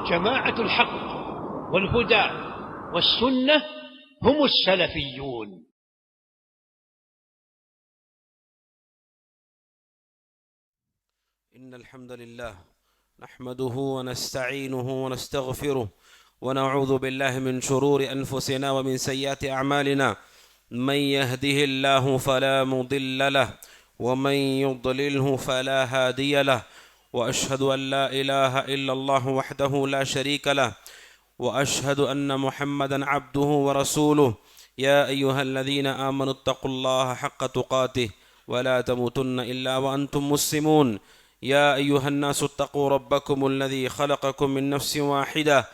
جماعة الحق والهدى والسنة هم السلفيون. إن الحمد لله نحمده ونستعينه ونستغفره ونعوذ بالله من شرور أنفسنا ومن سيئات أعمالنا. من يهده الله فلا مضل له ومن يضلله فلا هادي له، وأشهد أن لا إله إلا الله وحده لا شريك له، وأشهد أن محمدا عبده ورسوله. يا أيها الذين آمنوا اتقوا الله حق تقاته ولا تموتن إلا وأنتم مسلمون. يا أيها الناس اتقوا ربكم الذي خلقكم من نفس واحدة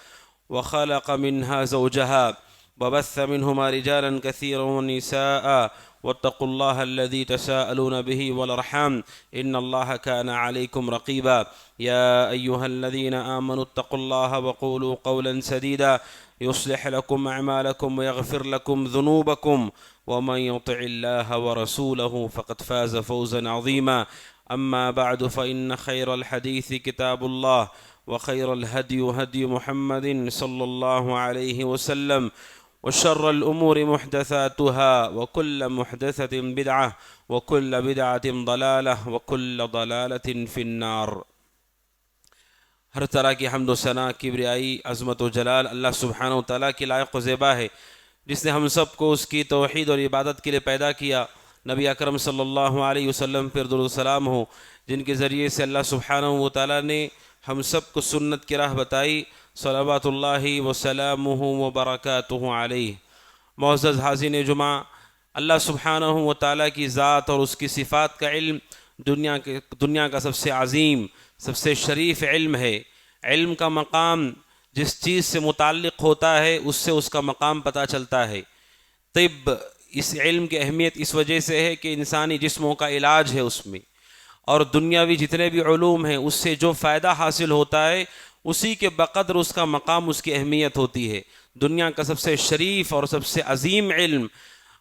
وخلق منها زوجها وبث منهما رجالا كثيرا ونساء، واتقوا الله الذي تساءلون به والأرحام إن الله كان عليكم رقيبا. يا أيها الذين آمنوا اتقوا الله وقولوا قولا سديدا يصلح لكم أعمالكم ويغفر لكم ذنوبكم، ومن يطع الله ورسوله فقد فاز فوزا عظيما. أما بعد، فإن خير الحديث كتاب الله، وخير الهدي هدي محمد صلى الله عليه وسلم، وشر الأمور محدثاتها، وكل محدثة بدعة، وكل بدعة ضلالة، وكل ضلالة في النار. ہر طرح کی حمد و ثنا، کبریائی، عظمت و جلال اللہ سبحانہ و تعالیٰ کی لائق و زیبا ہے، جس نے ہم سب کو اس کی توحید اور عبادت کے لیے پیدا کیا. نبی اکرم صلی اللہ علیہ وسلم پر درود و سلام ہو، جن کے ذریعے سے اللہ سبحانہ و تعالیٰ نے ہم سب کو سنت کی راہ بتائی. صلوات اللہ وسلامہ وبرکاتہ علیہ. معزز حاضرین جمعہ، اللہ سبحانہ و تعالیٰ کی ذات اور اس کی صفات کا علم دنیا کا سب سے عظیم، سب سے شریف علم ہے. علم کا مقام جس چیز سے متعلق ہوتا ہے اس سے اس کا مقام پتہ چلتا ہے. طب، اس علم کی اہمیت اس وجہ سے ہے کہ انسانی جسموں کا علاج ہے اس میں، اور دنیاوی جتنے بھی علوم ہیں اس سے جو فائدہ حاصل ہوتا ہے اسی کے بقدر اس کا مقام، اس کی اہمیت ہوتی ہے. دنیا کا سب سے شریف اور سب سے عظیم علم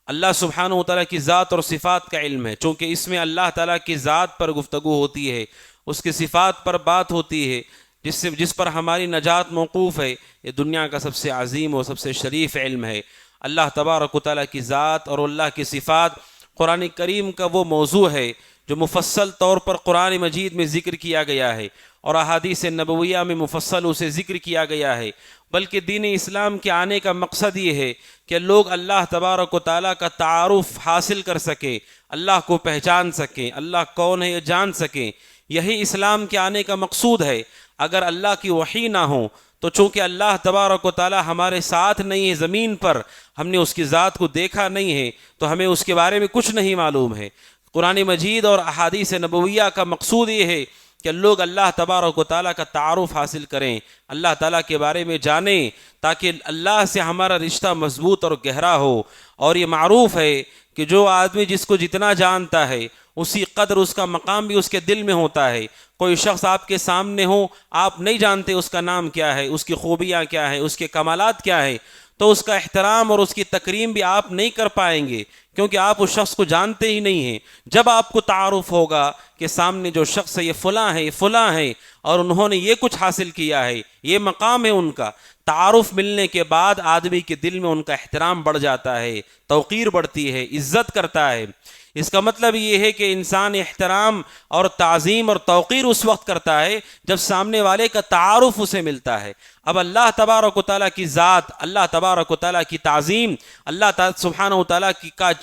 اللہ سبحانہ و تعالیٰ کی ذات اور صفات کا علم ہے، چونکہ اس میں اللہ تعالیٰ کی ذات پر گفتگو ہوتی ہے، اس کی صفات پر بات ہوتی ہے، جس پر ہماری نجات موقوف ہے. یہ دنیا کا سب سے عظیم اور سب سے شریف علم ہے. اللہ تبارک و تعالیٰ کی ذات اور اللہ کی صفات قرآن کریم کا وہ موضوع ہے جو مفصل طور پر قرآن مجید میں ذکر کیا گیا ہے، اور احادیث نبویہ میں مفصل اسے ذکر کیا گیا ہے. بلکہ دین اسلام کے آنے کا مقصد یہ ہے کہ لوگ اللہ تبارک و تعالیٰ کا تعارف حاصل کر سکیں، اللہ کو پہچان سکیں، اللہ کون ہے یہ جان سکیں. یہی اسلام کے آنے کا مقصود ہے. اگر اللہ کی وحی نہ ہو تو چونکہ اللہ تبارک و تعالیٰ ہمارے ساتھ نہیں ہے زمین پر، ہم نے اس کی ذات کو دیکھا نہیں ہے، تو ہمیں اس کے بارے میں کچھ نہیں معلوم ہے. قرآن مجید اور احادیث نبویہ کا مقصود یہ ہے کہ لوگ اللہ تبارک و تعالیٰ کا تعارف حاصل کریں، اللہ تعالیٰ کے بارے میں جانیں، تاکہ اللہ سے ہمارا رشتہ مضبوط اور گہرا ہو. اور یہ معروف ہے کہ جو آدمی جس کو جتنا جانتا ہے اسی قدر اس کا مقام بھی اس کے دل میں ہوتا ہے. کوئی شخص آپ کے سامنے ہو، آپ نہیں جانتے اس کا نام کیا ہے، اس کی خوبیاں کیا ہے، اس کے کمالات کیا ہے، تو اس کا احترام اور اس کی تکریم بھی آپ نہیں کر پائیں گے، کیونکہ آپ اس شخص کو جانتے ہی نہیں ہیں. جب آپ کو تعارف ہوگا کہ سامنے جو شخص ہے یہ فلاں ہے، یہ فلاں ہے، اور انہوں نے یہ کچھ حاصل کیا ہے، یہ مقام ہے ان کا، تعارف ملنے کے بعد آدمی کے دل میں ان کا احترام بڑھ جاتا ہے، توقیر بڑھتی ہے، عزت کرتا ہے. اس کا مطلب یہ ہے کہ انسان احترام اور تعظیم اور توقیر اس وقت کرتا ہے جب سامنے والے کا تعارف اسے ملتا ہے. اب اللہ تبارک و تعالیٰ کی ذات، اللہ تبارک و تعالیٰ کی تعظیم، اللہ تعالیٰ سبحانہ و تعالیٰ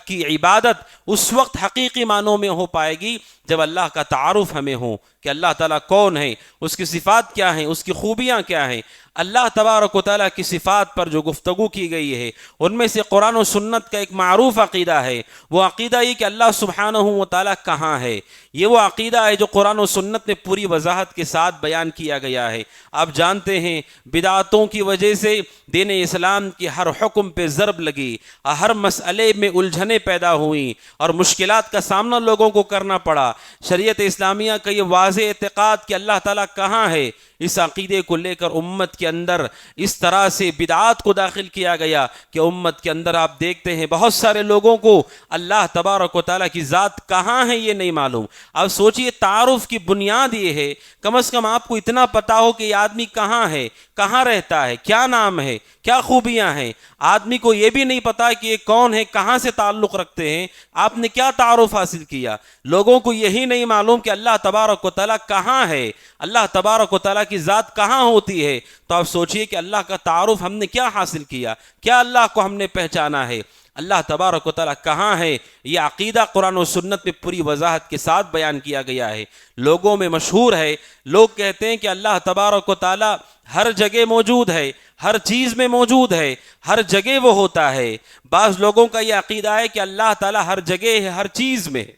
کی عبادت اس وقت حقیقی معنوں میں ہو پائے گی جب اللہ کا تعارف ہمیں ہو کہ اللہ تعالیٰ کون ہے، اس کی صفات کیا ہیں، اس کی خوبیاں کیا ہیں. اللہ تبارک و تعالیٰ کی صفات پر جو گفتگو کی گئی ہے ان میں سے قرآن و سنت کا ایک معروف عقیدہ ہے. وہ عقیدہ یہ کہ اللہ سبحانہ و تعالیٰ کہاں ہے. یہ وہ عقیدہ ہے جو قرآن و سنت میں پوری وضاحت کے ساتھ بیان کیا گیا ہے. آپ جانتے ہیں بدعتوں کی وجہ سے دین اسلام کی ہر حکم پہ ضرب لگی، ہر مسئلے میں الجھنیں پیدا ہوئیں اور مشکلات کا سامنا لوگوں کو کرنا پڑا۔ شریعت اسلامیہ کا یہ واضح اعتقاد کہ اللہ تعالیٰ کہاں ہے، اس عقیدے کو لے کر امت کے اندر اس طرح سے بدعات کو داخل کیا گیا کہ امت کے اندر آپ دیکھتے ہیں بہت سارے لوگوں کو اللہ تبارک و تعالیٰ کی ذات کہاں ہے یہ نہیں معلوم۔ اب سوچئے تعارف کی بنیاد یہ ہے، کم از کم آپ کو اتنا پتا ہو کہ یہ آدمی کہاں ہے، کہاں رہتا ہے، کیا نام ہے، کیا خوبیاں ہیں۔ آدمی کو یہ بھی نہیں پتا کہ یہ کون ہے، کہاں سے تعلق رکھتے ہیں، آپ نے کیا تعارف حاصل کیا۔ لوگوں کو یہی نہیں معلوم کہ اللہ تبارک و تعالیٰ کہاں ہے، اللہ تبارک و تعالیٰ کی ذات کہاں ہوتی ہے۔ تو آپ سوچئے کہ اللہ کا تعارف ہم نے کیا حاصل کیا، کیا اللہ کو ہم نے پہچانا ہے، اللہ تبارک و تعالیٰ کہاں ہے۔ یہ عقیدہ قرآن و سنت میں پوری وضاحت کے ساتھ بیان کیا گیا ہے۔ لوگوں میں مشہور ہے، لوگ کہتے ہیں کہ اللہ تبارک و تعالیٰ ہر جگہ موجود ہے، ہر چیز میں موجود ہے، ہر جگہ وہ ہوتا ہے۔ بعض لوگوں کا یہ عقیدہ ہے کہ اللہ تعالیٰ ہر جگہ ہے، ہر چیز میں ہے۔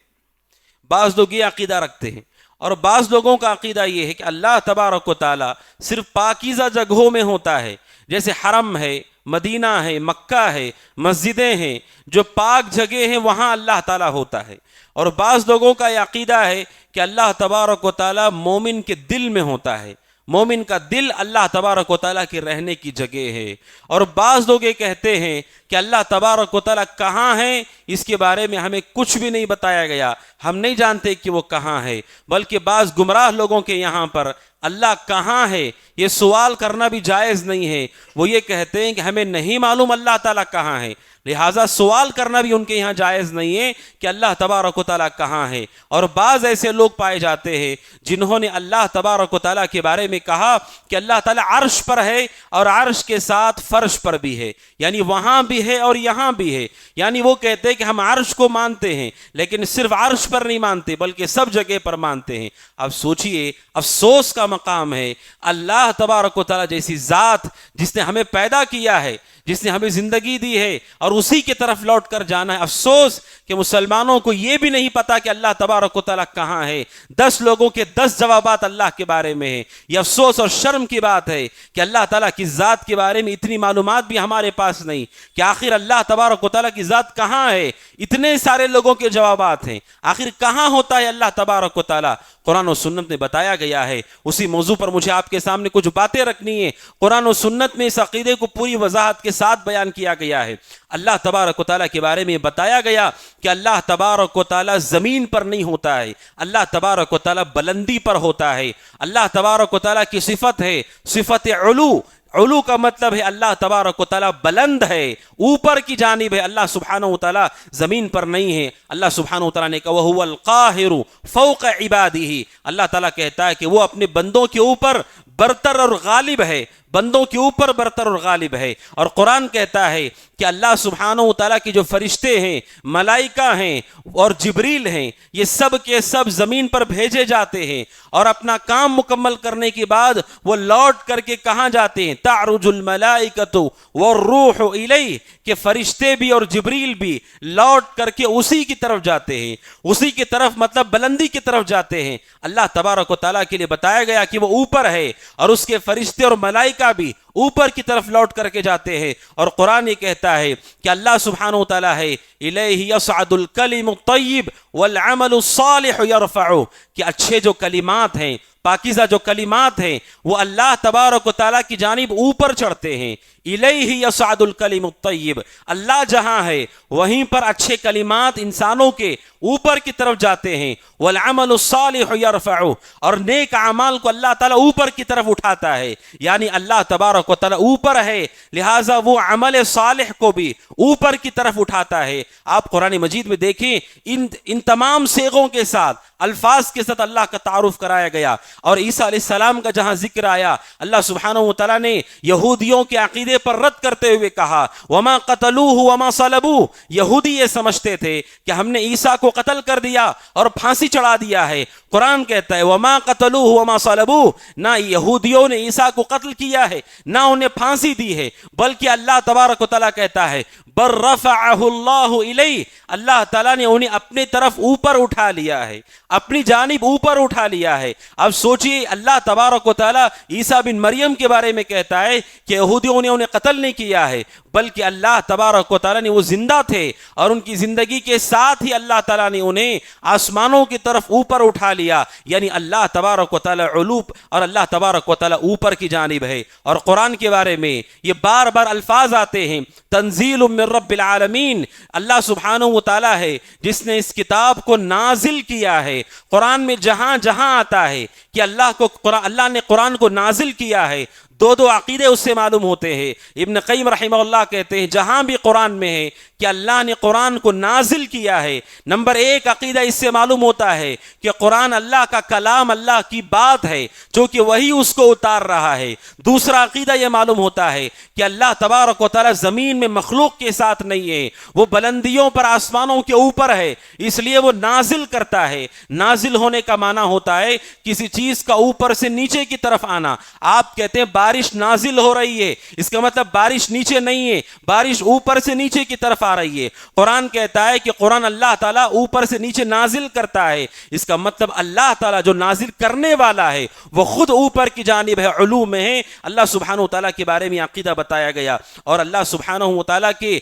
بعض لوگ یہ عقیدہ رکھتے ہیں، اور بعض لوگوں کا عقیدہ یہ ہے کہ اللہ تبارک و تعالیٰ صرف پاکیزہ جگہوں میں ہوتا ہے، جیسے حرم ہے، مدینہ ہے، مکہ ہے، مسجدیں ہیں، جو پاک جگہ ہیں وہاں اللہ تعالیٰ ہوتا ہے۔ اور بعض لوگوں کا یہ عقیدہ ہے کہ اللہ تبارک و تعالیٰ مومن کے دل میں ہوتا ہے، مومن کا دل اللہ تبارک و تعالیٰ کے رہنے کی جگہ ہے۔ اور بعض لوگ یہ کہتے ہیں کہ اللہ تبارک و تعالیٰ کہاں ہے، اس کے بارے میں ہمیں کچھ بھی نہیں بتایا گیا، ہم نہیں جانتے کہ وہ کہاں ہے۔ بلکہ بعض گمراہ لوگوں کے یہاں پر اللہ کہاں ہے یہ سوال کرنا بھی جائز نہیں ہے۔ وہ یہ کہتے ہیں کہ ہمیں نہیں معلوم اللہ تعالیٰ کہاں ہے، لہٰذا سوال کرنا بھی ان کے یہاں جائز نہیں ہے کہ اللہ تبارک و تعالیٰ کہاں ہے۔ اور بعض ایسے لوگ پائے جاتے ہیں جنہوں نے اللہ تبارک و تعالیٰ کے بارے میں کہا کہ اللہ تعالیٰ عرش پر ہے، اور عرش کے ساتھ فرش پر بھی ہے، یعنی وہاں بھی ہے اور یہاں بھی ہے۔ یعنی وہ کہتے ہیں کہ ہم عرش کو مانتے ہیں، لیکن صرف عرش پر نہیں مانتے بلکہ سب جگہ پر مانتے ہیں۔ اب سوچئے، افسوس کا مقام ہے، اللہ تبارک و تعالیٰ جیسی ذات جس نے ہمیں پیدا کیا ہے، جس نے ہمیں زندگی دی ہے، اور اسی کی طرف لوٹ کر جانا ہے۔ افسوس کہ مسلمانوں کو یہ بھی نہیں پتا کہ اللہ تبارک و تعالیٰ کہاں ہے۔ 10 لوگوں کے 10 جوابات اللہ کے بارے میں ہیں۔ یہ افسوس اور شرم کی بات ہے کہ اللہ تعالیٰ کی ذات کے بارے میں اتنی معلومات بھی ہمارے پاس نہیں کہ آخر اللہ تبارک و تعالیٰ کی ذات کہاں ہے۔ اتنے سارے لوگوں کے جوابات ہیں، آخر کہاں ہوتا ہے اللہ تبارک و تعالیٰ؟ قرآن و سنت میں بتایا گیا ہے۔ اسی موضوع پر مجھے آپ کے سامنے کچھ باتیں رکھنی ہیں۔ قرآن و سنت میں اس عقیدے کو پوری وضاحت کے ساتھ بیان کیا گیا ہے۔ اللہ تبارک و تعالیٰ کے بارے میں بتایا گیا کہ اللہ تبارک و تعالیٰ زمین پر نہیں ہوتا ہے، اللہ تبارک و تعالیٰ بلندی پر ہوتا ہے۔ اللہ تبارک و تعالیٰ کی صفت ہے صفت علو۔ علو کا مطلب ہے اللہ تبارک و تعالیٰ بلند ہے، اوپر کی جانب ہے، اللہ سبحانہ و تعالیٰ زمین پر نہیں ہے۔ اللہ سبحانہ و تعالیٰ نے کہا وَهُوَ الْقَاهِرُ فَوْقَ عِبَادِهِ، اللہ تعالیٰ کہتا ہے کہ وہ اپنے بندوں کے اوپر برتر اور غالب ہے، بندوں کے اوپر برتر اور غالب ہے۔ اور قرآن کہتا ہے کہ اللہ سبحانہ و تعالیٰ کی جو فرشتے ہیں، ملائکہ ہیں اور جبریل ہیں، یہ سب کے سب زمین پر بھیجے جاتے ہیں، اور اپنا کام مکمل کرنے کے بعد وہ لوٹ کر کے کہاں جاتے ہیں؟ تعرج الملائکۃ والروح الیہ، کہ فرشتے بھی اور جبریل بھی لوٹ کر کے اسی کی طرف جاتے ہیں، اسی کی طرف مطلب بلندی کی طرف جاتے ہیں۔ اللہ تبارک و تعالیٰ کے لیے بتایا گیا کہ وہ اوپر ہے، اور اس کے فرشتے اور ملائکہ بھی اوپر کی طرف لوٹ کر کے جاتے ہیں۔ اور قرآن یہ کہتا ہے کہ اللہ سبحانہ و تعالیٰ ہے الیہ یصعد الکلم الطیب والعمل الصالح یرفعہ، کہ اچھے جو کلمات ہیں، پاکیزہ جو کلمات ہیں، وہ اللہ تبارک و تعالیٰ کی جانب اوپر چڑھتے ہیں۔ الیہ یصعد الکلم الطیب، اللہ جہاں ہے وہیں پر اچھے کلمات انسانوں کے اوپر کی طرف جاتے ہیں۔ والعمل الصالح یرفعہ، اور نیک اعمال کو اللہ تعالیٰ اوپر کی طرف اٹھاتا ہے۔ یعنی اللہ تبارک و تعالیٰ اوپر ہے، لہٰذا وہ عمل صالح کو بھی اوپر کی طرف اٹھاتا ہے۔ آپ قرآن مجید میں دیکھیں، ان تمام صیغوں کے ساتھ، الفاظ کے ساتھ اللہ کا تعارف کرایا گیا۔ اور عیسیٰ علیہ السلام کا جہاں ذکر آیا، اللہ سبحانہ و تعالیٰ نے یہودیوں کے عقیدے پر رد کرتے ہوئے کہا وما قتلوہ وما صلبوہ، یہودی یہ سمجھتے تھے کہ ہم نے عیسیٰ کو قتل کر دیا اور پھانسی چڑھا دیا ہے۔ قرآن کہتا ہے وما قتلوہ وما صلبوہ، نہ یہودیوں نے عیسیٰ کو قتل کیا ہے، نہ انہیں پھانسی دی ہے، بلکہ اللہ تبارک و تعالیٰ کہتا ہے بل رفعہ اللہ الیہ، اللہ تعالیٰ نے انہیں اپنے طرف اوپر اٹھا لیا ہے، اپنی جانب اوپر اٹھا لیا ہے۔ اب سوچئے اللہ تبارک و تعالیٰ عیسیٰ بن مریم کے بارے میں کہتا ہے کہ یہودیوں نے انہیں قتل نہیں کیا ہے، بلکہ اللہ تبارک و تعالیٰ نے وہ زندہ تھے اور ان کی زندگی کے ساتھ ہی اللہ تعالیٰ نے انہیں آسمانوں کی طرف اوپر اٹھا لیا، یعنی اللہ تبارک و تعالیٰ علو اور اللہ تبارک و تعالیٰ اوپر کی جانب ہے۔ اور قرآن کے بارے میں یہ بار بار الفاظ آتے ہیں، تنزیل من رب العالمین، اللہ سبحانہ و تعالیٰ ہے جس نے اس کتاب کو نازل کیا ہے۔ قرآن میں جہاں جہاں آتا ہے کہ اللہ نے قرآن کو نازل کیا ہے، دو عقیدے اس سے معلوم ہوتے ہیں۔ ابن قیم رحمہ اللہ کہتے ہیں جہاں بھی قرآن میں ہے کہ اللہ نے قرآن کو نازل کیا ہے، نمبر ایک عقیدہ اس سے معلوم ہوتا ہے کہ قرآن اللہ کا کلام، اللہ کی بات ہے جو کہ وہی اس کو اتار رہا ہے۔ دوسرا عقیدہ یہ معلوم ہوتا ہے کہ اللہ تبارک و تعالیٰ زمین میں مخلوق کے ساتھ نہیں ہے، وہ بلندیوں پر آسمانوں کے اوپر ہے، اس لیے وہ نازل کرتا ہے۔ نازل ہونے کا معنی ہوتا ہے کسی چیز کا اوپر سے نیچے کی طرف آنا۔ آپ کہتے ہیں بارش نازل ہو رہی ہے، اس کا مطلب بارش نیچے نہیں ہے، بارش اوپر سے نیچے کی طرف آ رہی ہے۔ قرآن کہتا ہے کہ قرآن اللہ تعالیٰ اوپر سے نیچے نازل کرتا ہے، اس کا مطلب اللہ تعالیٰ جو نازل کرنے والا ہے وہ خود اوپر کی جانب ہے، علو میں ہے۔ اللہ سبحانہ وتعالیٰ کے بارے میں عقیدہ بتایا گیا، اور اللہ سبحانہ وتعالیٰ کے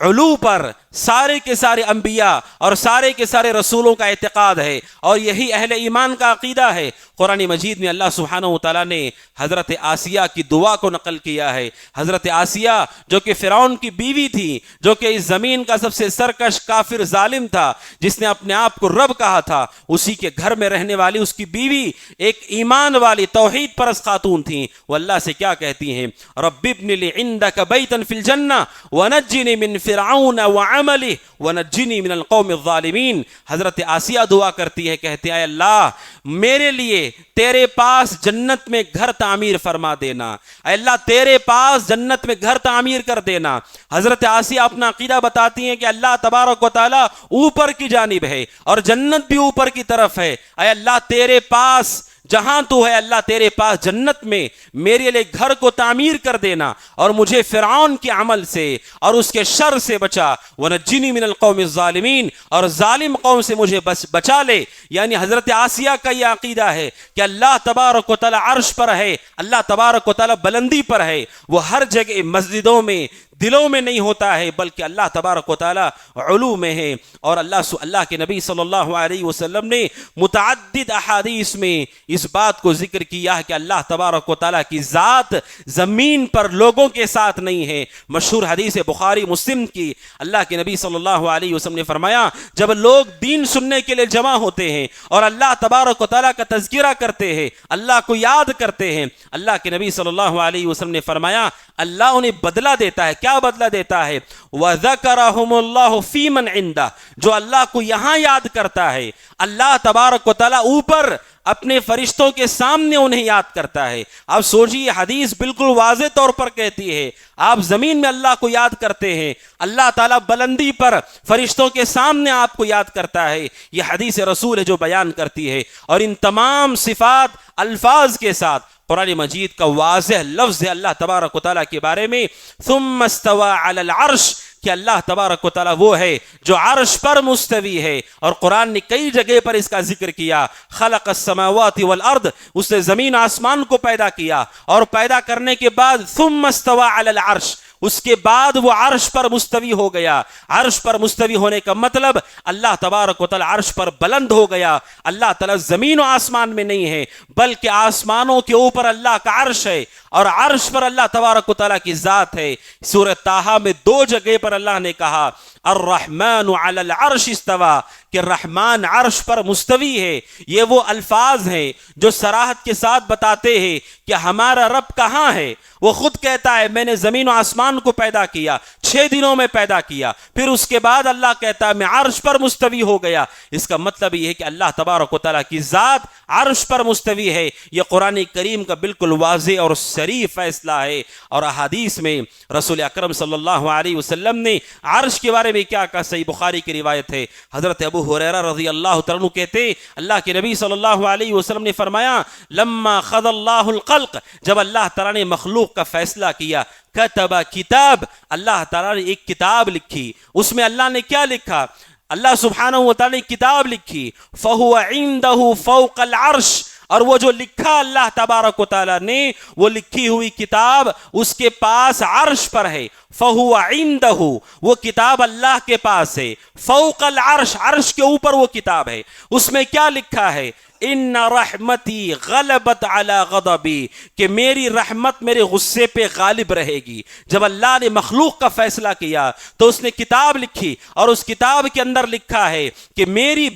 علو پر سارے کے سارے انبیاء اور سارے کے سارے رسولوں کا اعتقاد ہے، اور یہی اہل ایمان کا عقیدہ ہے۔ قرآن مجید میں اللہ سبحانہ وتعالیٰ نے حضرت آسیہ کی دعا کو نقل کیا ہے۔ حضرت آسیہ جو کہ فرعون کی بیوی تھی، جو کہ اس زمین کا سب سے سرکش کافر ظالم تھا، جس نے اپنے آپ کو رب کہا تھا، اسی کے گھر میں رہنے والی اس کی بیوی ایک ایمان والی توحید پرست خاتون تھیں۔ وہ اللہ سے کیا کہتی ہیں؟ رب ابن لی عندک بیتا فی الجنہ ونجنی من فرعون وعملہ ونجنی من القوم الظالمین۔ حضرت آسیہ دعا کرتی ہے، کہتے ہیں اے اللہ میرے لیے تیرے پاس جنت میں گھر تعمیر فرما دینا، اے اللہ تیرے پاس جنت میں گھر تعمیر کر دینا۔ حضرت آسیہ اپنا عقیدہ بتاتی ہیں کہ اللہ تبارک و تعالیٰ اوپر کی جانب ہے اور جنت بھی اوپر کی طرف ہے، اے اللہ تیرے پاس جہاں تو ہے، اللہ تیرے پاس جنت میں میرے لیے گھر کو تعمیر کر دینا، اور مجھے فرعون کے عمل سے اور اس کے شر سے بچا، ونجنی من القوم الظالمین، اور ظالم قوم سے مجھے بچا لے۔ یعنی حضرت آسیہ کا یہ عقیدہ ہے کہ اللہ تبارک و تعالی عرش پر ہے، اللہ تبارک و تعالی بلندی پر ہے، وہ ہر جگہ مسجدوں میں دلوں میں نہیں ہوتا ہے، بلکہ اللہ تبارک و تعالی علو میں ہے۔ اور اللہ کے نبی صلی اللہ علیہ وسلم نے متعدد احادیث میں اس بات کو ذکر کیا ہے کہ اللہ تبارک و تعالی کی ذات زمین پر لوگوں کے ساتھ نہیں ہے۔ مشہور حدیث بخاری مسلم کی، اللہ کے نبی صلی اللہ علیہ وسلم نے فرمایا جب لوگ دین سننے کے لیے جمع ہوتے ہیں اور اللہ تبارک و تعالی کا تذکرہ کرتے ہیں، اللہ کو یاد کرتے ہیں، اللہ کے نبی صلی اللہ علیہ وسلم نے فرمایا اللہ انہیں بدلہ دیتا ہے۔ کیا بدلہ دیتا ہے؟ وَذَكَرَهُمُ اللَّهُ فِي مَنْ عِنْدَهُ، جو اللہ کو یہاں یاد کرتا ہے، اللہ تبارک و تعالی اوپر اپنے فرشتوں کے سامنے انہیں یاد کرتا ہے۔ اب سوچئے حدیث بالکل واضح طور پر کہتی ہے آپ زمین میں اللہ کو یاد کرتے ہیں، اللہ تعالیٰ بلندی پر فرشتوں کے سامنے آپ کو یاد کرتا ہے۔ یہ حدیث رسول ہے جو بیان کرتی ہے، اور ان تمام صفات الفاظ کے ساتھ قرآن مجید کا واضح لفظ ہے اللہ تبارک و تعالیٰ کے بارے میں، ثم استوى علی العرش، کہ اللہ تبارک و تعالیٰ وہ ہے جو عرش پر مستوی ہے۔ اور قرآن نے کئی جگہ پر اس کا ذکر کیا، خلق السماوات والارض، اس نے زمین آسمان کو پیدا کیا، اور پیدا کرنے کے بعد ثم استوى علی العرش، اس کے بعد وہ عرش پر مستوی ہو گیا۔ عرش پر مستوی ہونے کا مطلب اللہ تبارک و تعالی عرش پر بلند ہو گیا۔ اللہ تعالی زمین و آسمان میں نہیں ہے، بلکہ آسمانوں کے اوپر اللہ کا عرش ہے، اور عرش پر اللہ تبارک و تعالی کی ذات ہے۔ سورۃ طٰہٰ میں 2 جگہ پر اللہ نے کہا الرحمن علی العرش استوى، کہ رحمان عرش پر مستوی ہے۔ یہ وہ الفاظ ہیں جو صراحت کے ساتھ بتاتے ہیں کہ ہمارا رب کہاں ہے۔ وہ خود کہتا ہے میں نے زمین و آسمان کو پیدا کیا، 6 دنوں میں پیدا کیا، پھر اس کے بعد اللہ کہتا ہے میں عرش پر مستوی ہو گیا۔ اس کا مطلب یہ ہے کہ اللہ تبارک و تعالیٰ کی ذات عرش پر مستوی ہے۔ یہ قرآن کریم کا بالکل واضح اور صریح فیصلہ ہے، اور احادیث میں رسول اکرم صلی اللہ علیہ وسلم نے عرش کے بارے میں کیا کہا؟ صحیح بخاری کی روایت ہے، حضرت ابو ہریرہ رضی اللہ تعالیٰ عنہ کہتے اللہ کے نبی صلی اللہ علیہ وسلم نے فرمایا لما قضى اللہ الخلق، جب اللہ تعالیٰ نے مخلوق کا فیصلہ کیا، کتب کتاب، اللہ تعالیٰ نے ایک کتاب لکھی، اس میں اللہ نے کیا لکھا؟ اللہ سبحانہ وتعالی نے کتاب لکھی، فَهُوَ عِنْدَهُ فَوْقَ الْعَرْشِ، اور وہ جو لکھا اللہ تبارک و تعالیٰ نے، وہ لکھی ہوئی کتاب اس کے پاس عرش پر ہے، فَهُوَ عِنْدَهُ، وہ کتاب اللہ کے پاس ہے، فوق العرش، عرش کے اوپر وہ کتاب ہے، اس میں کیا لکھا ہے؟ ان رحمتی غلبت علی غضبی، کہ میری رحمت میرے غصے پہ غالب رہے گی۔ جب اللہ نے مخلوق کا فیصلہ کیا تو اس نے کتاب لکھی، اور اس کتاب کے اندر لکھا ہے کہ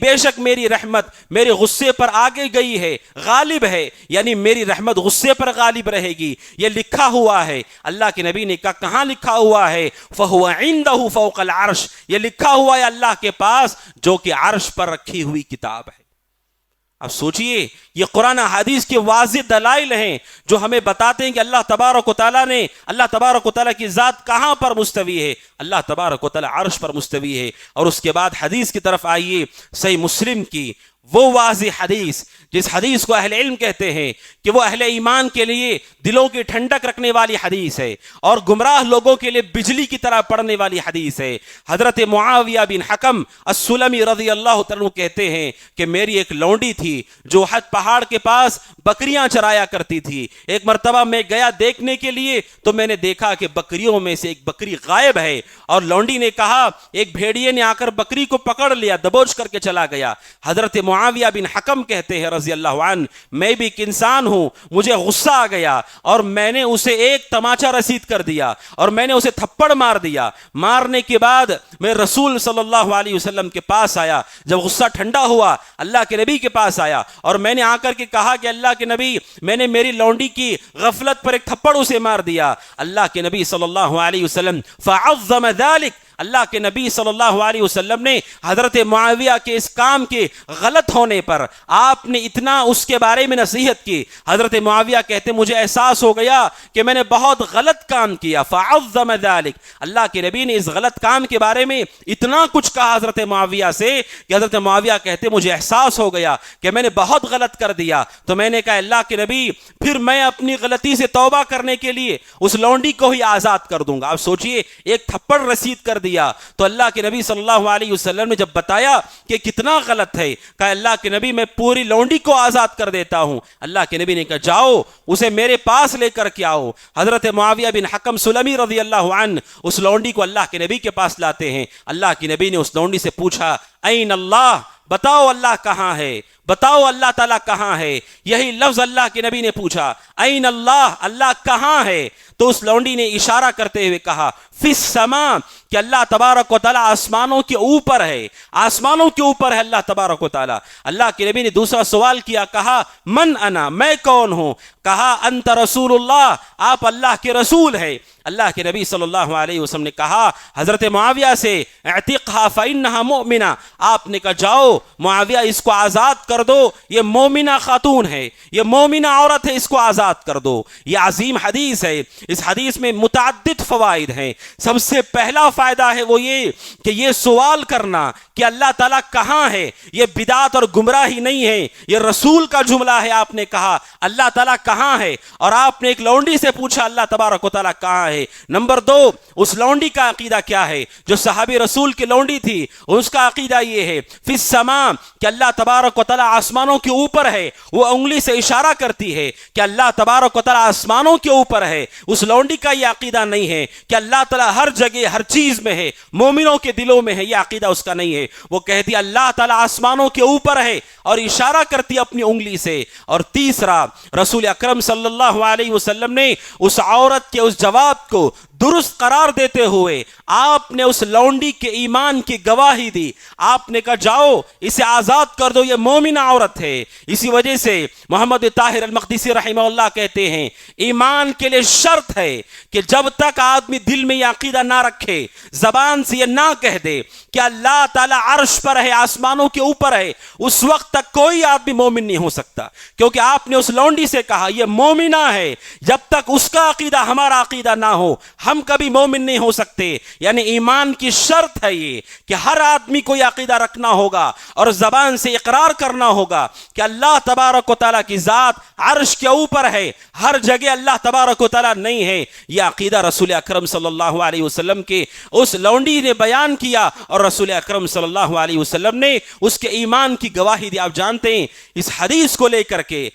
بے شک میری رحمت میرے غصے پر آگے گئی ہے، غالب ہے، یعنی میری رحمت غصے پر غالب رہے گی، یہ لکھا ہوا ہے۔ اللہ کے نبی نے کہا کہاں لکھا ہوا ہے؟ فَهُوَ عِنْدَهُ فَوْقَ الْعَرْشِ، یہ لکھا ہوا ہے اللہ کے پاس جو کہ عرش پر رکھی ہوئی کتاب ہے۔ اب سوچئے، یہ قرآن حدیث کے واضح دلائل ہیں جو ہمیں بتاتے ہیں کہ اللہ تبارک و تعالیٰ کی ذات کہاں پر مستوی ہے؟ اللہ تبارک و تعالیٰ عرش پر مستوی ہے۔ اور اس کے بعد حدیث کی طرف آئیے، صحیح مسلم کی وہ واضح حدیث، جس حدیث کو اہل علم کہتے ہیں کہ وہ اہل ایمان کے لیے دلوں کی ٹھنڈک رکھنے والی حدیث ہے، اور گمراہ لوگوں کے لیے بجلی کی طرح پڑنے والی حدیث ہے۔ حضرت معاویہ بن حکم السلمی رضی اللہ تعالیٰ کہتے ہیں کہ میری ایک لونڈی تھی جو حد پہاڑ کے پاس بکریاں چرایا کرتی تھی۔ ایک مرتبہ میں گیا دیکھنے کے لیے تو میں نے دیکھا کہ بکریوں میں سے ایک بکری غائب ہے، اور لونڈی نے کہا ایک بھیڑیے نے آ کر بکری کو پکڑ لیا، دبوچ کر کے چلا گیا۔ حضرت معاویہ بن حکم کہتے ہیں رضی اللہ عنہ، میں بھی ایک انسان ہوں، مجھے غصہ آ گیا اور میں نے اسے ایک تماچا رسید کر دیا اور میں نے اسے تھپڑ مار دیا۔ مارنے کے بعد میں رسول صلی اللہ علیہ وسلم کے پاس آیا، جب غصہ ٹھنڈا ہوا اللہ کے نبی کے پاس آیا اور میں نے آ کر کے کہا کہ اللہ کے نبی، میں نے میری لونڈی کی غفلت پر ایک تھپڑ اسے مار دیا۔ اللہ کے نبی صلی اللہ علیہ وسلم فعظم ذلك، اللہ کے نبی صلی اللہ علیہ وسلم نے حضرت معاویہ کے اس کام کے غلط ہونے پر آپ نے اتنا اس کے بارے میں نصیحت کی۔ حضرت معاویہ کہتے مجھے احساس ہو گیا کہ میں نے بہت غلط کام کیا، فعظم ذلك، اللہ کے نبی نے اس غلط کام کے بارے میں اتنا کچھ کہا حضرت معاویہ سے کہ حضرت معاویہ کہتے مجھے احساس ہو گیا کہ میں نے بہت غلط کر دیا۔ تو میں نے کہا اللہ کے نبی، پھر میں اپنی غلطی سے توبہ کرنے کے لیے اس لونڈی کو ہی آزاد کر دوں گا۔ اب سوچئے، ایک تھپڑ رسید کر دیا تو اللہ کے نبی صلی اللہ علیہ وسلم نے جب بتایا کہ کتنا غلط ہے، کہا اللہ کے نبی میں پوری لونڈی کو آزاد کر دیتا ہوں۔ اللہ کے نبی نے کہا جاؤ اسے میرے پاس لے کر کے آؤ۔ حضرت معاویہ بن حکم سلمی رضی اللہ عنہ اس لونڈی کو اللہ کے نبی کے پاس لاتے ہیں۔ اللہ کے نبی نے اس لونڈی سے پوچھا این اللہ، بتاؤ اللہ کہاں ہے، بتاؤ اللہ تعالیٰ کہاں ہے۔ یہی لفظ اللہ کے نبی نے پوچھا، این اللہ، اللہ کہاں ہے؟ تو اس لونڈی نے اشارہ کرتے ہوئے کہا فی السماء، کہ اللہ تبارک و تعالیٰ آسمانوں کے اوپر ہے، آسمانوں کے اوپر ہے اللہ تبارک و تعالیٰ۔ اللہ کے نبی نے دوسرا سوال کیا، کہا من انا، میں کون ہوں؟ کہا انت رسول اللہ، آپ اللہ کے رسول ہیں۔ اللہ کے نبی صلی اللہ علیہ وسلم نے کہا حضرت معاویہ سے اعتقها فإنها مؤمنہ، آپ نے کہا جاؤ معاویہ اس کو آزاد کر دو، یہ مومنہ خاتون ہے، یہ مومنہ عورت ہے، اس کو آزاد کر دو۔ یہ عظیم حدیث ہے، اس حدیث میں متعدد فوائد ہیں۔ سب سے پہلا فائدہ ہے وہ یہ کہ یہ سوال کرنا کہ اللہ تعالیٰ کہاں ہے، یہ بدعت اور گمراہی نہیں ہے، یہ رسول کا جملہ ہے۔ آپ نے کہا اللہ تعالیٰ کہاں ہے، اور آپ نے ایک لونڈی سے پوچھا اللہ تبارک و تعالیٰ کہاں ہے۔ نمبر دو، اس لونڈی کا عقیدہ کیا ہے جو صحابی رسول کی لونڈی تھی، اس کا عقیدہ یہ ہے فی السماء، کہ اللہ تبارک و تعالیٰ آسمانوں کے اوپر ہے۔ وہ انگلی سے اشارہ کرتی ہے کہ اللہ تبارک و تعالیٰ آسمانوں کے اوپر ہے۔ اس لونڈی کا یہ عقیدہ نہیں ہے کہ اللہ تعالیٰ ہر جگہ ہر چیز میں ہے، مومنوں کے دلوں میں ہے، یہ عقیدہ اس کا نہیں ہے۔ وہ کہتی اللہ تعالیٰ آسمانوں کے اوپر ہے اور اشارہ کرتی اپنی انگلی سے۔ اور تیسرا، رسول اکرم صلی اللہ علیہ وسلم نے اس عورت کے اس جواب کو درست قرار دیتے ہوئے آپ نے اس لونڈی کے ایمان کی گواہی دی۔ آپ نے کہا جاؤ اسے آزاد کر دو، یہ مومنہ عورت ہے۔ اسی وجہ سے محمد طاہر المقدسی رحمہ اللہ کہتے ہیں ایمان کے لیے شرط ہے کہ جب تک آدمی دل میں یہ عقیدہ نہ رکھے، زبان سے یہ نہ کہہ دے کہ اللہ تعالیٰ عرش پر ہے، آسمانوں کے اوپر ہے، اس وقت تک کوئی آدمی مومن نہیں ہو سکتا۔ کیونکہ آپ نے اس لونڈی سے کہا یہ مومنہ ہے، جب تک اس کا عقیدہ ہمارا عقیدہ نہ ہو ہم کبھی مومن نہیں ہو سکتے. یعنی ایمان کی شرط ہے یہ کہ ہر آدمی کو یہ عقیدہ رکھنا ہوگا اور زبان سے اقرار کرنا ہوگا کہ اللہ تبارک و تعالیٰ کی ذات عرش کے اوپر ہے, ہر جگہ اللہ تبارک و تعالیٰ نہیں ہے. یہ عقیدہ رسول اکرم صلی اللہ علیہ وسلم کے اس لونڈی نے بیان کیا اور رسول اکرم صلی اللہ علیہ وسلم نے اس کے ایمان کی گواہی دی. آپ جانتے ہیں اس حدیث کو لے کر کے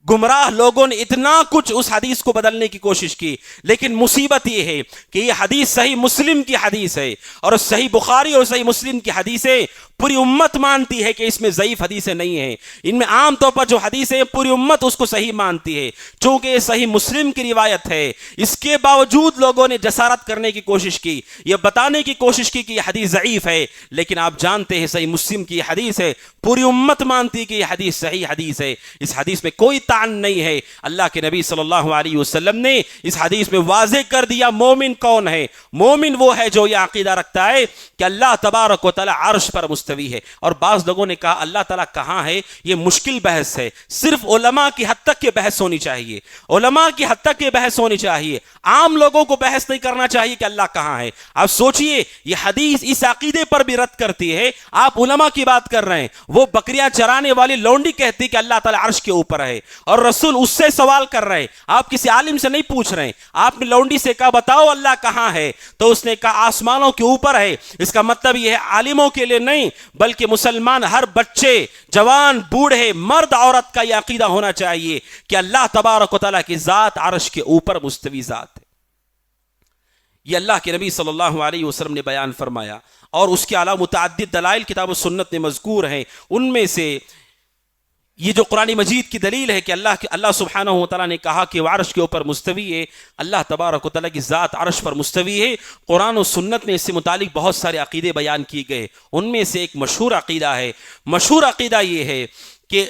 گمراہ لوگوں نے اتنا کچھ اس حدیث کو بدلنے کی کوشش کی, لیکن مصیبت یہ ہے کہ یہ حدیث صحیح مسلم کی حدیث ہے اور صحیح بخاری اور صحیح مسلم کی حدیثیں پوری امت مانتی ہے کہ اس میں ضعیف حدیثیں نہیں ہیں. ان میں عام طور پر جو حدیثیں پوری امت اس کو صحیح مانتی ہے, چونکہ یہ صحیح مسلم کی روایت ہے. اس کے باوجود لوگوں نے جسارت کرنے کی کوشش کی, یہ بتانے کی کوشش کی کہ یہ حدیث ضعیف ہے, لیکن آپ جانتے ہیں صحیح مسلم کی یہ حدیث ہے, پوری امت مانتی ہے کہ یہ حدیث صحیح حدیث ہے. اس حدیث میں کوئی تعن نہیں ہے. اللہ کے نبی صلی اللہ علیہ وسلم نے اس حدیث میں واضح کر دیا مومن کون ہے. مومن وہ ہے جو یہ عقیدہ رکھتا ہے کہ اللہ تبارک و تعالی عرش پر مستوی ہے. اور بعض لوگوں نے کہا اللہ تعالیٰ کہاں ہے, یہ مشکل بحث ہے, صرف علماء کی حد تک یہ بحث ہونی چاہیے, علماء کی حد تک یہ بحث ہونی چاہیے, عام لوگوں کو بحث نہیں کرنا چاہیے کہ اللہ کہاں ہے. آپ سوچئے یہ حدیث اس عقیدے پر بھی رد کرتی ہے, آپ علماء کی بات کر رہے ہیں. وہ بکریاں چرانے والی لونڈی کہتی کہ اللہ تعالیٰ عرش کے اوپر ہے اور رسول اس سے سوال کر رہے ہیں, آپ کسی عالم سے نہیں پوچھ رہے ہیں. آپ نے لونڈی سے کہا بتاؤ اللہ کہاں ہے, تو اس نے کہا آسمانوں کے اوپر ہے. اس کا مطلب یہ ہے عالموں کے لیے نہیں بلکہ مسلمان ہر بچے, جوان, بوڑھے, مرد, عورت کا یہ عقیدہ ہونا چاہیے کہ اللہ تبارک و تعالیٰ کی ذات عرش کے اوپر مستوی ذات ہے. یہ اللہ کے نبی صلی اللہ علیہ وسلم نے بیان فرمایا اور اس کے علاوہ متعدد دلائل کتاب و سنت میں مذکور ہیں. ان میں سے یہ جو قرآن مجید کی دلیل ہے کہ اللہ سبحانہ و تعالیٰ نے کہا کہ وہ عرش کے اوپر مستوی ہے, اللہ تبارک و تعالیٰ کی ذات عرش پر مستوی ہے. قرآن و سنت میں اس سے متعلق بہت سارے عقیدے بیان کیے گئے. ان میں سے ایک مشہور عقیدہ ہے, مشہور عقیدہ یہ ہے کہ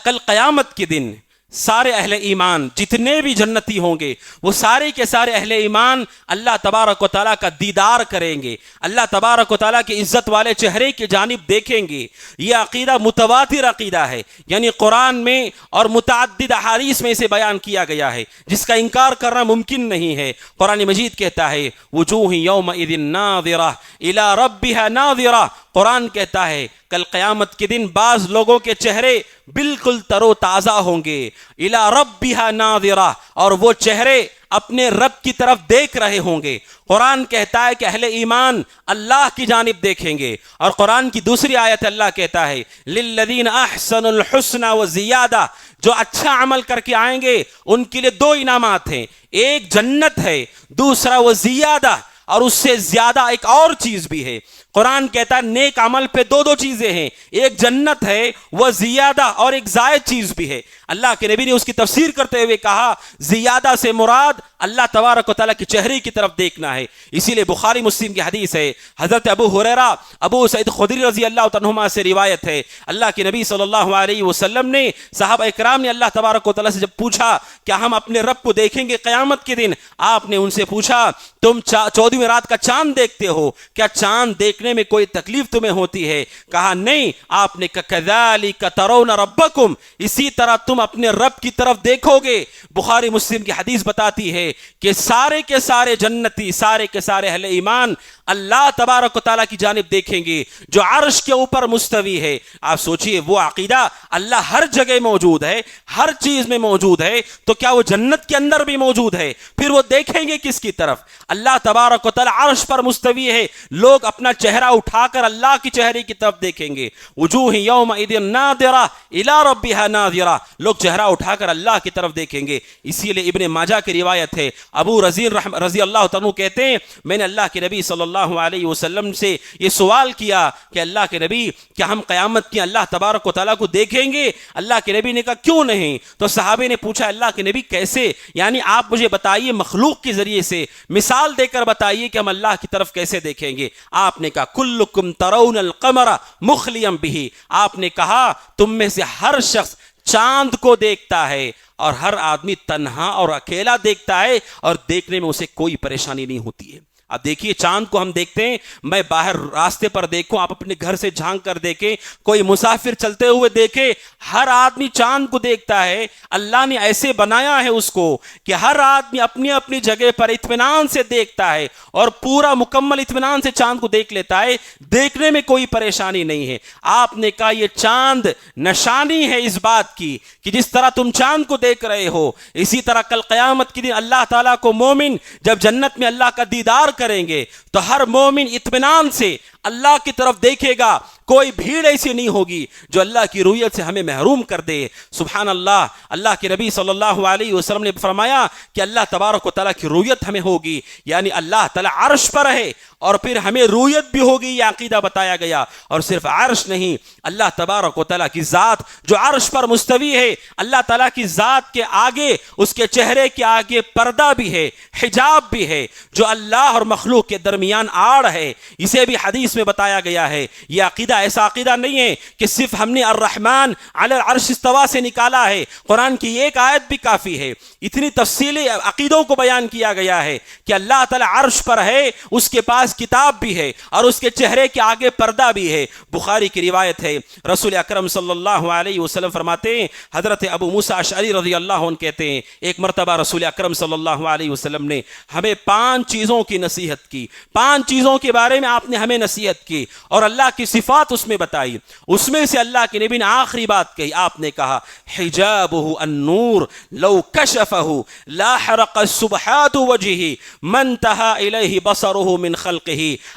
کل قیامت کے دن سارے اہل ایمان جتنے بھی جنتی ہوں گے وہ سارے کے سارے اہل ایمان اللہ تبارک و تعالیٰ کا دیدار کریں گے, اللہ تبارک و تعالیٰ کے عزت والے چہرے کی جانب دیکھیں گے. یہ عقیدہ متواتر عقیدہ ہے, یعنی قرآن میں اور متعدد احادیث میں اسے بیان کیا گیا ہے, جس کا انکار کرنا ممکن نہیں ہے. قرآن مجید کہتا ہے وجوہ یومئذ ناظرہ الی ربہا ناظرہ. قرآن کہتا ہے کل قیامت کے دن بعض لوگوں کے چہرے بالکل تر و تازہ ہوں گے, الی ربہا ناظرہ, اور وہ چہرے اپنے رب کی طرف دیکھ رہے ہوں گے. قرآن کہتا ہے کہ اہل ایمان اللہ کی جانب دیکھیں گے. اور قرآن کی دوسری آیت اللہ کہتا ہے للذین احسنوا الحسنى وزیادہ, جو اچھا عمل کر کے آئیں گے ان کے لیے دو انعامات ہیں, ایک جنت ہے, دوسرا وہ زیادہ, اور اس سے زیادہ ایک اور چیز بھی ہے. قرآن کہتا ہے نیک عمل پہ دو چیزیں ہیں, ایک جنت ہے وہ زیادہ, اور ایک زائد چیز بھی ہے. اللہ کے نبی نے اس کی تفسیر کرتے ہوئے کہا زیادہ سے مراد اللہ تبارک و تعالیٰ کے چہرے کی طرف دیکھنا ہے. اسی لیے بخاری مسلم کی حدیث ہے, حضرت ابو ہریرہ ابو سعید خدری رضی اللہ عنہما سے روایت ہے, اللہ کے نبی صلی اللہ علیہ وسلم نے, صحابہ اکرام نے اللہ تبارک و تعالیٰ سے جب پوچھا کیا ہم اپنے رب کو دیکھیں گے قیامت کے دن, آپ نے ان سے پوچھا تم 14ویں رات کا چاند دیکھتے ہو, کیا چاند دیکھنے میں کوئی تکلیف تمہیں ہوتی ہے؟ کہا نہیں. آپ نے کہا کذالک ترون ربکم, اسی طرح تم اپنے رب کی طرف دیکھو گے. بخاری مسلم کی حدیث بتاتی ہے کہ سارے کے سارے جنتی, سارے کے سارے اہل ایمان اللہ تبارک و تعالیٰ کی جانب دیکھیں گے جو عرش کے اوپر مستوی ہے. آپ سوچئے وہ عقیدہ اللہ ہر جگہ موجود ہے, ہر چیز میں موجود ہے, تو کیا وہ جنت کے اندر بھی موجود ہے؟ پھر وہ دیکھیں گے کس کی طرف؟ اللہ تبارک و تعالیٰ عرش پر مستوی ہے, لوگ اپنا چہرہ اٹھا کر اللہ کی چہرے کی طرف دیکھیں گے. وجوہ یومئذ ناظرہ الی ربہا ناظرہ, لوگ چہرہ اٹھا کر اللہ کی طرف دیکھیں گے. اسی لیے ابن ماجہ کی روایت ہے, ابو رضی اللہ عنہ کہتے ہیں میں نے اللہ کے نبی صلی اللہ علیہ وسلم سے یہ سوال کیا کہ اللہ کے نبی کیا ہم قیامت کی اللہ تبارک و تعالیٰ کو دیکھیں گے؟ اللہ کے نبی نے کہا کیوں نہیں. تو صحابے نے پوچھا اللہ کے نبی کیسے, یعنی آپ مجھے بتائیے مخلوق کے ذریعے سے مثال دے کر بتائیے کہ ہم اللہ کی طرف کیسے دیکھیں گے. آپ نے کہا کلکم ترون القمر مخلیا بہ, آپ نے کہا تم میں سے ہر شخص چاند کو دیکھتا ہے اور ہر آدمی تنہا اور اکیلا دیکھتا ہے اور دیکھنے میں اسے کوئی پریشانی نہیں ہوتی ہے. اب دیکھیے چاند کو ہم دیکھتے ہیں، میں باہر راستے پر دیکھوں، آپ اپنے گھر سے جھانک کر دیکھیں، کوئی مسافر چلتے ہوئے دیکھے، ہر آدمی چاند کو دیکھتا ہے۔ اللہ نے ایسے بنایا ہے اس کو کہ ہر آدمی اپنی اپنی جگہ پر اطمینان سے دیکھتا ہے اور پورا مکمل اطمینان سے چاند کو دیکھ لیتا ہے، دیکھنے میں کوئی پریشانی نہیں ہے۔ آپ نے کہا یہ چاند نشانی ہے اس بات کی کہ جس طرح تم چاند کو دیکھ رہے ہو، اسی طرح کل قیامت کے دن اللہ تعالیٰ کو مومن جب جنت میں اللہ کا دیدار کریں گے تو ہر مومن اطمینان سے اللہ کی طرف دیکھے گا، کوئی بھیڑ ایسی نہیں ہوگی جو اللہ کی رویت سے ہمیں محروم کر دے۔ سبحان اللہ، اللہ کے نبی صلی اللہ علیہ وسلم نے فرمایا کہ اللہ تبارک و تعالیٰ کی رویت ہمیں ہوگی، یعنی اللہ تعالیٰ عرش پر ہے اور پھر ہمیں رویت بھی ہوگی، یہ عقیدہ بتایا گیا۔ اور صرف عرش نہیں، اللہ تبارک و تعالیٰ کی ذات جو عرش پر مستوی ہے، اللہ تعالیٰ کی ذات کے آگے، اس کے چہرے کے آگے پردہ بھی ہے، حجاب بھی ہے جو اللہ اور مخلوق کے درمیان آڑ ہے، اسے بھی حدیث میں بتایا گیا ہے۔ یہ عقیدہ ایسا عقیدہ نہیں ہے کہ صرف ہم نے الرحمن علی العرش استوا سے نکالا ہے، قرآن کی ایک آیت بھی کافی ہے۔ اتنی تفصیلی عقیدوں کو بیان کیا گیا ہے کہ اللہ تعالیٰ عرش پر ہے، اس کے پاس کتاب بھی ہے اور اس کے چہرے کے آگے پردہ بھی ہے۔ بخاری کی روایت ہے، رسول اکرم صلی اللہ علیہ وسلم فرماتے ہیں، حضرت ابو موسیٰ اشعری رضی اللہ عنہ کہتے ہیں، ایک مرتبہ رسول اکرم صلی اللہ علیہ وسلم نے ہمیں 5 چیزوں کی نصیحت کی، 5 چیزوں کے بارے میں آپ نے ہمیں نصیحت کی اور اللہ کی صفات اس میں بتائی۔ اس میں سے اللہ کے نبی نے آخری بات کہی، آپ نے کہا حجابہ النور لو کشفہ لا حرق سبحات وجہہ من انتہا الیہ بصرہ من خلقہ۔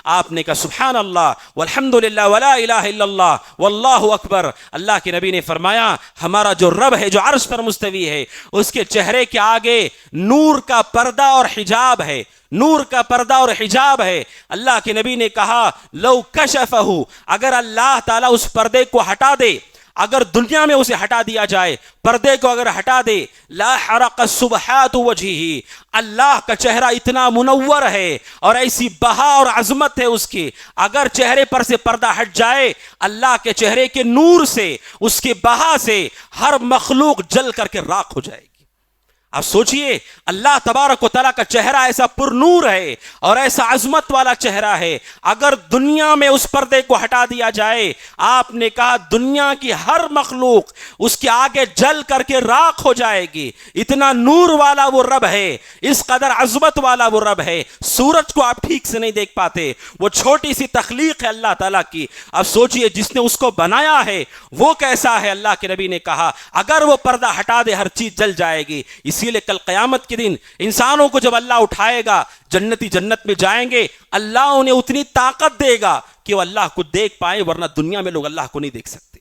آپ نے کہا سبحان اللہ والحمدللہ ولا الہ الا اللہ واللہ اکبر۔ اللہ کے نبی نے فرمایا ہمارا جو رب ہے جو عرش پر مستوی ہے، اس کے چہرے کے آگے نور کا پردہ اور حجاب ہے، نور کا پردہ اور حجاب ہے۔ اللہ کے نبی نے کہا لو کشفہ، اگر اللہ تعالیٰ اس پردے کو ہٹا دے، اگر دنیا میں اسے ہٹا دیا جائے، پردے کو اگر ہٹا دے، لا حرق سبحات وجہہ، اللہ کا چہرہ اتنا منور ہے اور ایسی بہا اور عظمت ہے اس کی، اگر چہرے پر سے پردہ ہٹ جائے، اللہ کے چہرے کے نور سے، اس کی بہا سے ہر مخلوق جل کر کے راکھ ہو جائے گی۔ اب سوچئے اللہ تبارک و تعالیٰ کا چہرہ ایسا پر نور ہے اور ایسا عظمت والا چہرہ ہے، اگر دنیا میں اس پردے کو ہٹا دیا جائے، آپ نے کہا دنیا کی ہر مخلوق اس کے آگے جل کر کے راکھ ہو جائے گی۔ اتنا نور والا وہ رب ہے، اس قدر عظمت والا وہ رب ہے۔ سورج کو آپ ٹھیک سے نہیں دیکھ پاتے، وہ چھوٹی سی تخلیق ہے اللہ تعالیٰ کی۔ اب سوچئے جس نے اس کو بنایا ہے وہ کیسا ہے۔ اللہ کے نبی نے کہا اگر وہ پردہ ہٹا دے ہر چیز جل جائے گی۔ اسی لیے کل قیامت کے دن انسانوں کو جب اللہ اٹھائے گا، جنتی جنت میں جائیں گے، اللہ انہیں اتنی طاقت دے گا کہ وہ اللہ کو دیکھ پائیں، ورنہ دنیا میں لوگ اللہ کو نہیں دیکھ سکتے۔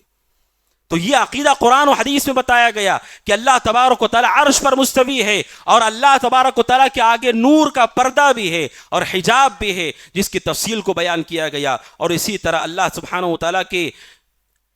تو یہ عقیدہ قرآن و حدیث میں بتایا گیا کہ اللہ تبارک و تعالیٰ عرش پر مستوی ہے اور اللہ تبارک و تعالیٰ کے آگے نور کا پردہ بھی ہے اور حجاب بھی ہے، جس کی تفصیل کو بیان کیا گیا۔ اور اسی طرح اللہ سبحانہ و تعالیٰ کے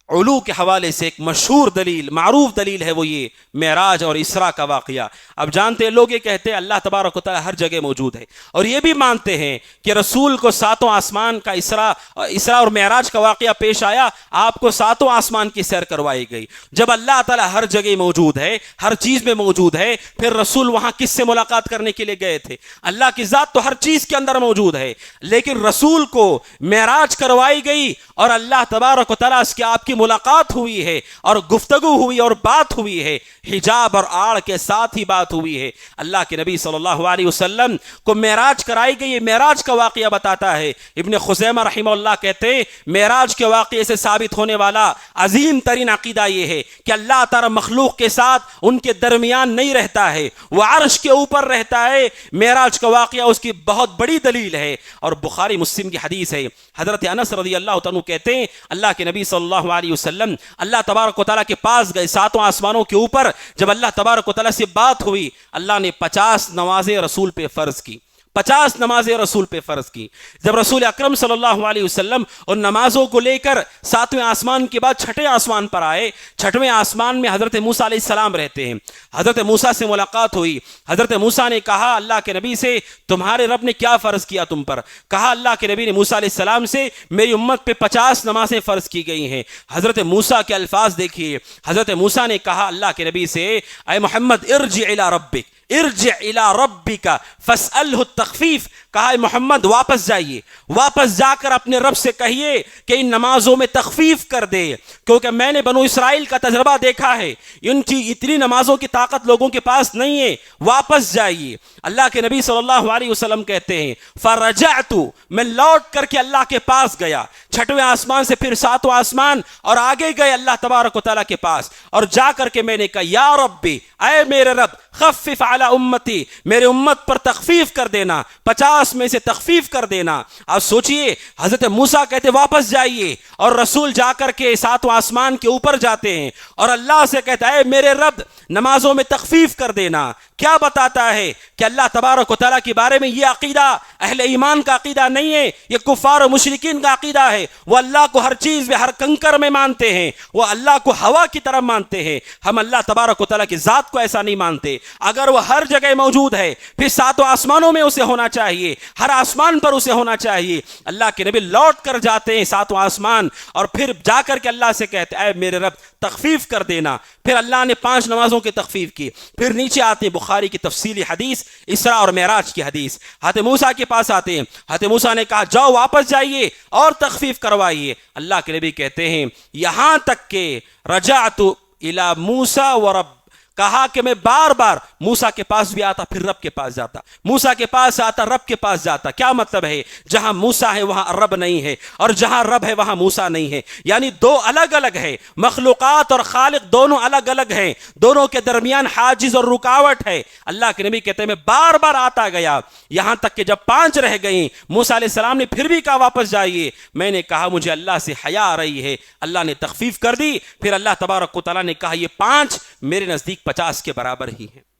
علو کے حوالے سے ایک مشہور دلیل، معروف دلیل ہے، وہ یہ معراج اور اسراء کا واقعہ۔ اب جانتے ہیں لوگ یہ کہتے ہیں اللہ تبارک و تعالیٰ ہر جگہ موجود ہے، اور یہ بھی مانتے ہیں کہ رسول کو 7 آسمان کا اسراء اور معراج کا واقعہ پیش آیا، آپ کو 7 آسمان کی سیر کروائی گئی۔ جب اللہ تعالیٰ ہر جگہ موجود ہے، ہر چیز میں موجود ہے، پھر رسول وہاں کس سے ملاقات کرنے کے لیے گئے تھے؟ اللہ کی ذات تو ہر چیز کے اندر موجود ہے، لیکن رسول کو معراج کروائی گئی اور اللہ تبارک و تعالیٰ اس کے آپ کی ملاقات ہوئی ہے اور گفتگو ہوئی اور بات ہوئی ہے، حجاب اور آڑ کے ساتھ ہی بات ہوئی ہے۔ اللہ کے نبی صلی اللہ علیہ وسلم کو معراج کرائی گئی، معراج کا واقعہ بتاتا ہے۔ ابن خزیمہ رحمہ اللہ کہتے ہیں معراج کے واقعے سے ثابت ہونے والا عظیم ترین عقیدہ یہ ہے کہ اللہ تعالی مخلوق کے ساتھ ان کے درمیان نہیں رہتا ہے، وہ عرش کے اوپر رہتا ہے۔ معراج کا واقعہ اس کی بہت بڑی دلیل ہے، اور بخاری مسلم کی حدیث ہے۔ حضرت انس رضی اللہ عنہ کہتے ہیں اللہ کے نبی صلی اللہ علیہ وسلم اللہ تبارک و تعالیٰ کے پاس گئے، 7 آسمانوں کے اوپر جب اللہ تبارک و تعالیٰ سے بات ہوئی، اللہ نے 50 نمازیں رسول پہ فرض کی، 50 نمازیں رسول پہ فرض کی۔ جب رسول اکرم صلی اللہ علیہ وسلم اور نمازوں کو لے کر 7ویں آسمان کے بعد 6ٹھے آسمان پر آئے، 6ٹھویں آسمان میں حضرت موسیٰ علیہ السلام رہتے ہیں۔ حضرت موسیٰ سے ملاقات ہوئی، حضرت موسیٰ نے کہا اللہ کے نبی سے تمہارے رب نے کیا فرض کیا تم پر؟ کہا اللہ کے نبی نے موسیٰ علیہ السلام سے میری امت پہ 50 نمازیں فرض کی گئی ہیں۔ حضرت موسیٰ کے الفاظ دیکھیے، حضرت موسیٰ نے کہا اللہ کے نبی سے اے محمد ارجع الی ربک، ارجع الی ربک فاسألہ التخفیف کہا اے محمد واپس جائیے، واپس جا کر اپنے رب سے کہیے کہ ان نمازوں میں تخفیف کر دے، کیونکہ میں نے بنو اسرائیل کا تجربہ دیکھا ہے، ان کی اتنی نمازوں کی طاقت لوگوں کے پاس نہیں ہے، واپس جائیے۔ اللہ کے نبی صلی اللہ علیہ وسلم کہتے ہیں فرجعت، میں لوٹ کر کے اللہ کے پاس گیا، چھٹویں آسمان سے پھر ساتواں آسمان اور آگے گئے اللہ تبارک و تعالیٰ کے پاس، اور جا کر کے میں نے کہا یا ربی، اے میرے رب، خفف علی امتی، میرے امت پر تخفیف کر دینا، 50 میں سے تخفیف کر دینا۔ آپ سوچئے حضرت موسیٰ کہتے واپس جائیے، اور رسول جا کر کے ساتواں آسمان کے اوپر جاتے ہیں اور اللہ سے کہتا ہے اے میرے رب نمازوں میں تخفیف کر دینا۔ کیا بتاتا ہے کہ اللہ تبارک و تعالیٰ کے بارے میں یہ عقیدہ اہل ایمان کا عقیدہ نہیں ہے، یہ کفار و مشرکین کا عقیدہ ہے۔ وہ اللہ کو ہر چیز میں، ہر کنکر میں مانتے ہیں، وہ اللہ کو ہوا کی طرح مانتے ہیں۔ ہم اللہ تبارک و تعالیٰ کی ذات کو ایسا نہیں مانتے۔ اگر وہ ہر جگہ موجود ہے پھر ساتوں آسمانوں میں اسے ہونا چاہیے، ہر آسمان پر اسے ہونا چاہیے۔ اللہ کے نبی لوٹ کر جاتے ہیں ساتوں آسمان اور پھر جا کر کے اللہ سے کہتے اے میرے رب تخفیف کر دینا۔ پھر اللہ نے 5 نمازوں کی تخفیف کی۔ پھر نیچے آتے ہیں بخاری کی تفصیلی حدیث، اسراء اور معراج کی حدیث۔ حضرت موسیٰ کے پاس آتے ہیں، حضرت موسیٰ نے کہا جاؤ واپس جائیے اور تخفیف کروائیے۔ اللہ کے نبی کہتے ہیں یہاں تک کہ رجعت الی موسیٰ و رب، کہا کہ میں بار بار موسیٰ کے پاس بھی آتا پھر رب کے پاس جاتا، موسیٰ کے پاس آتا رب کے پاس جاتا۔ کیا مطلب ہے؟ جہاں موسیٰ ہے وہاں رب نہیں ہے، اور جہاں رب ہے وہاں موسیٰ نہیں ہے، یعنی دو الگ الگ ہے، مخلوقات اور خالق دونوں الگ الگ ہیں، دونوں کے درمیان حاجز اور رکاوٹ ہے۔ اللہ کے نبی کہتے ہیں میں بار بار آتا گیا، یہاں تک کہ جب 5 رہ گئیں موسیٰ علیہ السلام نے پھر بھی کہا واپس جائیے۔ میں نے کہا مجھے اللہ سے حیا آ رہی ہے، اللہ نے تخفیف کر دی۔ پھر اللہ تبارک و تعالیٰ نے کہا یہ 5 میرے نزدیک 50 کے برابر ہی ہیں۔